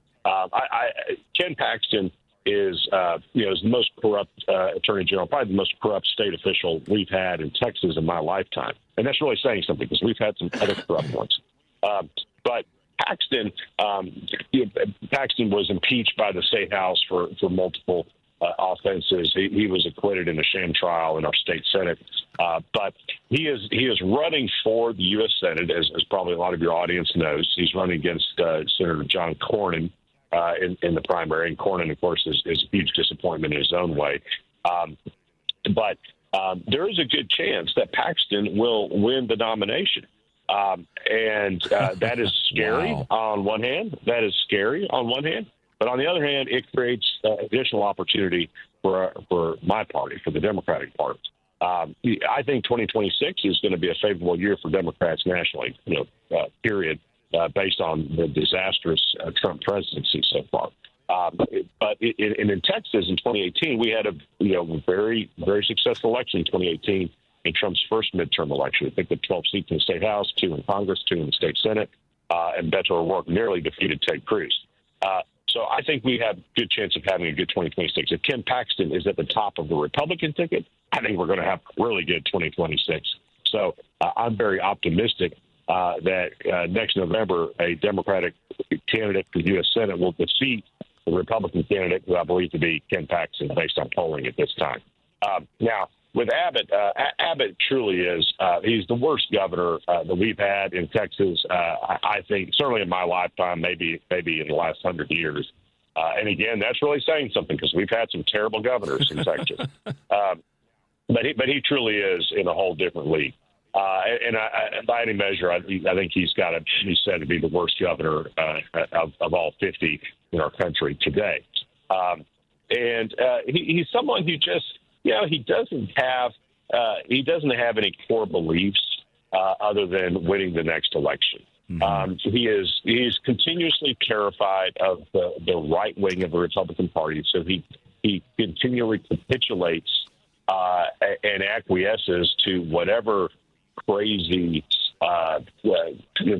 Ken Paxton is the most corrupt attorney general, probably the most corrupt state official we've had in Texas in my lifetime. And that's really saying something because we've had some other corrupt ones. But Paxton was impeached by the state house for multiple offenses. He was acquitted in a sham trial in our state Senate. But he is running for the U.S. Senate, as probably a lot of your audience knows. He's running against Senator John Cornyn in the primary. And Cornyn, of course, is a huge disappointment in his own way. But there is a good chance that Paxton will win the nomination. And that is scary on one hand. That is scary on one hand. But on the other hand, it creates additional opportunity for my party, for the Democratic Party. I think 2026 is going to be a favorable year for Democrats nationally, period, based on the disastrous Trump presidency so far. But in Texas in 2018, we had a very, very successful election in 2018 in Trump's first midterm election. I think the 12 seats in the state house, 2 in Congress, 2 in the state Senate, and Beto O'Rourke nearly defeated Ted Cruz. So I think we have a good chance of having a good 2026. If Ken Paxton is at the top of the Republican ticket, I think we're going to have a really good 2026. So I'm very optimistic that next November, a Democratic candidate for the U.S. Senate will defeat the Republican candidate, who I believe to be Ken Paxton, based on polling at this time. Now, with Abbott, Abbott truly is, he's the worst governor that we've had in Texas, I think, certainly in my lifetime, maybe in the last 100 years. And again, that's really saying something because we've had some terrible governors in Texas. But he truly is in a whole different league. And by any measure, I think he's said to be the worst governor of all 50 in our country today. And he's someone who just, he doesn't have any core beliefs other than winning the next election. Mm-hmm. He's continuously terrified of the right wing of the Republican Party, so he continually capitulates and acquiesces to whatever crazy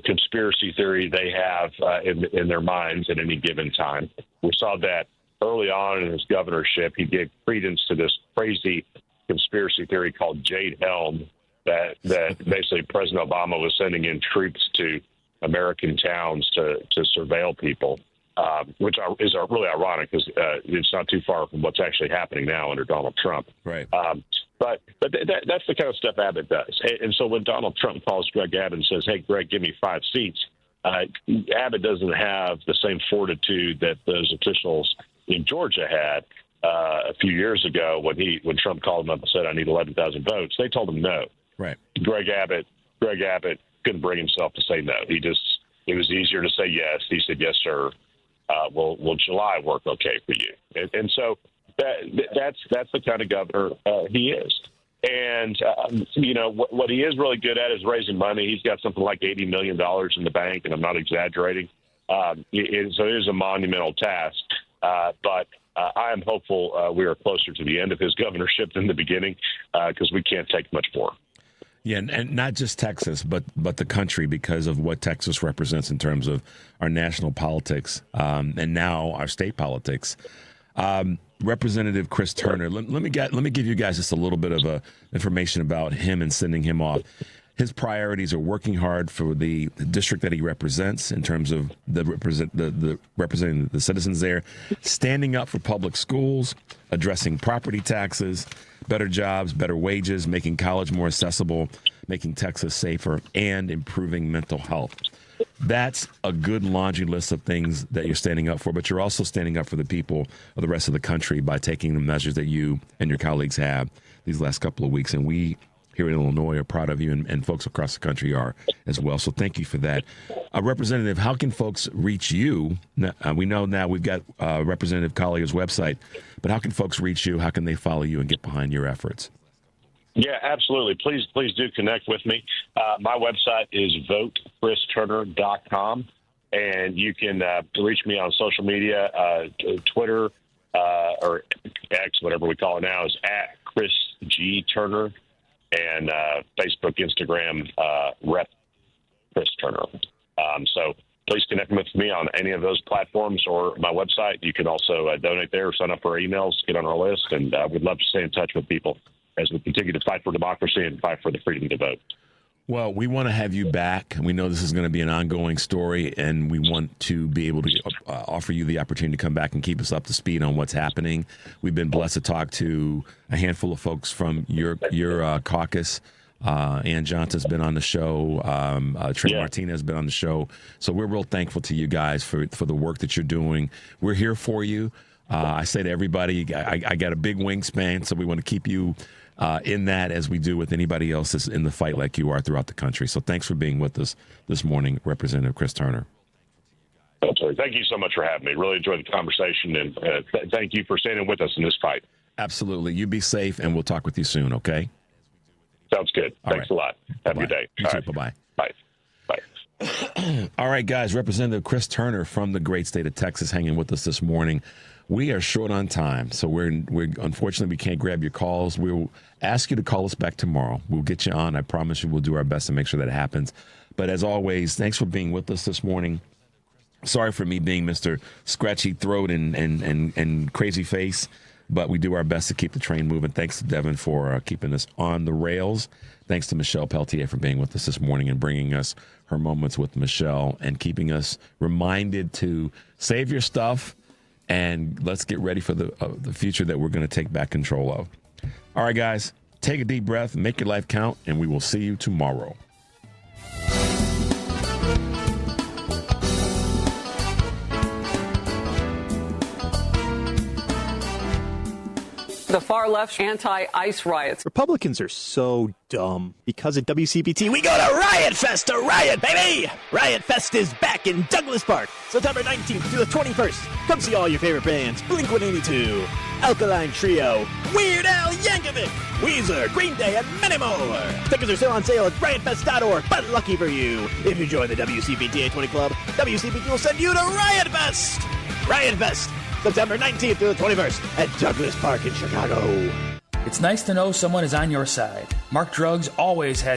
conspiracy theory they have in their minds at any given time. We saw that early on in his governorship. He gave credence to this crazy conspiracy theory called Jade Helm, that basically President Obama was sending in troops to American towns to surveil people, which is really ironic because it's not too far from what's actually happening now under Donald Trump. Right. But that's the kind of stuff Abbott does. And so when Donald Trump calls Greg Abbott and says, "Hey, Greg, give me 5 seats," Abbott doesn't have the same fortitude that those officials in Georgia had a few years ago when Trump called him up and said, "I need 11,000 votes." They told him no. Right. Greg Abbott couldn't bring himself to say no. It was easier to say yes. He said, "Yes, sir. Will July work okay for you?" And so that's the kind of governor he is. And what he is really good at is raising money. He's got something like $80 million in the bank, and I'm not exaggerating. So it is a monumental task. But I am hopeful we are closer to the end of his governorship than the beginning because we can't take much more. Yeah, and not just Texas, but the country, because of what Texas represents in terms of our national politics and now our state politics. Representative Chris Turner, let me give you guys just a little bit of information about him and sending him off. His priorities are working hard for the district that he represents in terms of representing the citizens there, standing up for public schools, addressing property taxes, better jobs, better wages, making college more accessible, making Texas safer, and improving mental health. That's a good laundry list of things that you're standing up for, but you're also standing up for the people of the rest of the country by taking the measures that you and your colleagues have these last couple of weeks. And we here in Illinois are proud of you, and folks across the country are as well. So thank you for that. Representative, how can folks reach you? We know now we've got Representative Collier's website, but how can folks reach you? How can they follow you and get behind your efforts? Yeah, absolutely. Please do connect with me. My website is votechristurner.com, and you can reach me on social media, Twitter or X, whatever we call it now, is at Chris G. Turner, and Facebook, Instagram, Rep Chris Turner. So please connect with me on any of those platforms or my website. You can also donate there or sign up for our emails, get on our list, and we'd love to stay in touch with people as we continue to fight for democracy and fight for the freedom to vote. Well, we want to have you back. We know this is going to be an ongoing story, and we want to be able to offer you the opportunity to come back and keep us up to speed on what's happening. We've been blessed to talk to a handful of folks from your caucus. Ann Johnson's been on the show. Trey Martinez has been on the show. So we're real thankful to you guys for the work that you're doing. We're here for you. I say to everybody, I got a big wingspan, so we want to keep you in that as we do with anybody else that's in the fight like you are throughout the country. So thanks for being with us this morning, Representative Chris Turner. Absolutely. Thank you so much for having me. Really enjoyed the conversation, and thank you for standing with us in this fight. Absolutely. You be safe, and we'll talk with you soon, okay? Sounds good. Thanks a lot. Have a good day. You too. Bye-bye. Bye. All right, guys. Representative Chris Turner from the great state of Texas hanging with us this morning. We are short on time, so we're unfortunately we can't grab your calls. We'll ask you to call us back tomorrow. We'll get you on. I promise you we'll do our best to make sure that happens. But as always, thanks for being with us this morning. Sorry for me being Mr. Scratchy Throat and crazy face, but we do our best to keep the train moving. Thanks to Devin for keeping us on the rails. Thanks to Michelle Peltier for being with us this morning and bringing us her moments with Michelle and keeping us reminded to save your stuff. And let's get ready for the future that we're going to take back control of. All right, guys, take a deep breath, make your life count, and we will see you tomorrow. The far left's anti-ICE riots. Republicans are so dumb. Because at WCPT, we go to Riot Fest to riot, baby! Riot Fest is back in Douglas Park, September 19th through the 21st. Come see all your favorite bands: Blink-182, Alkaline Trio, Weird Al Yankovic, Weezer, Green Day, and many more. Tickets are still on sale at riotfest.org, but lucky for you, if you join the WCPT 820 Club, WCPT will send you to Riot Fest! Riot Fest! September 19th through the 21st at Douglas Park in Chicago. It's nice to know someone is on your side. Mark Drugs always has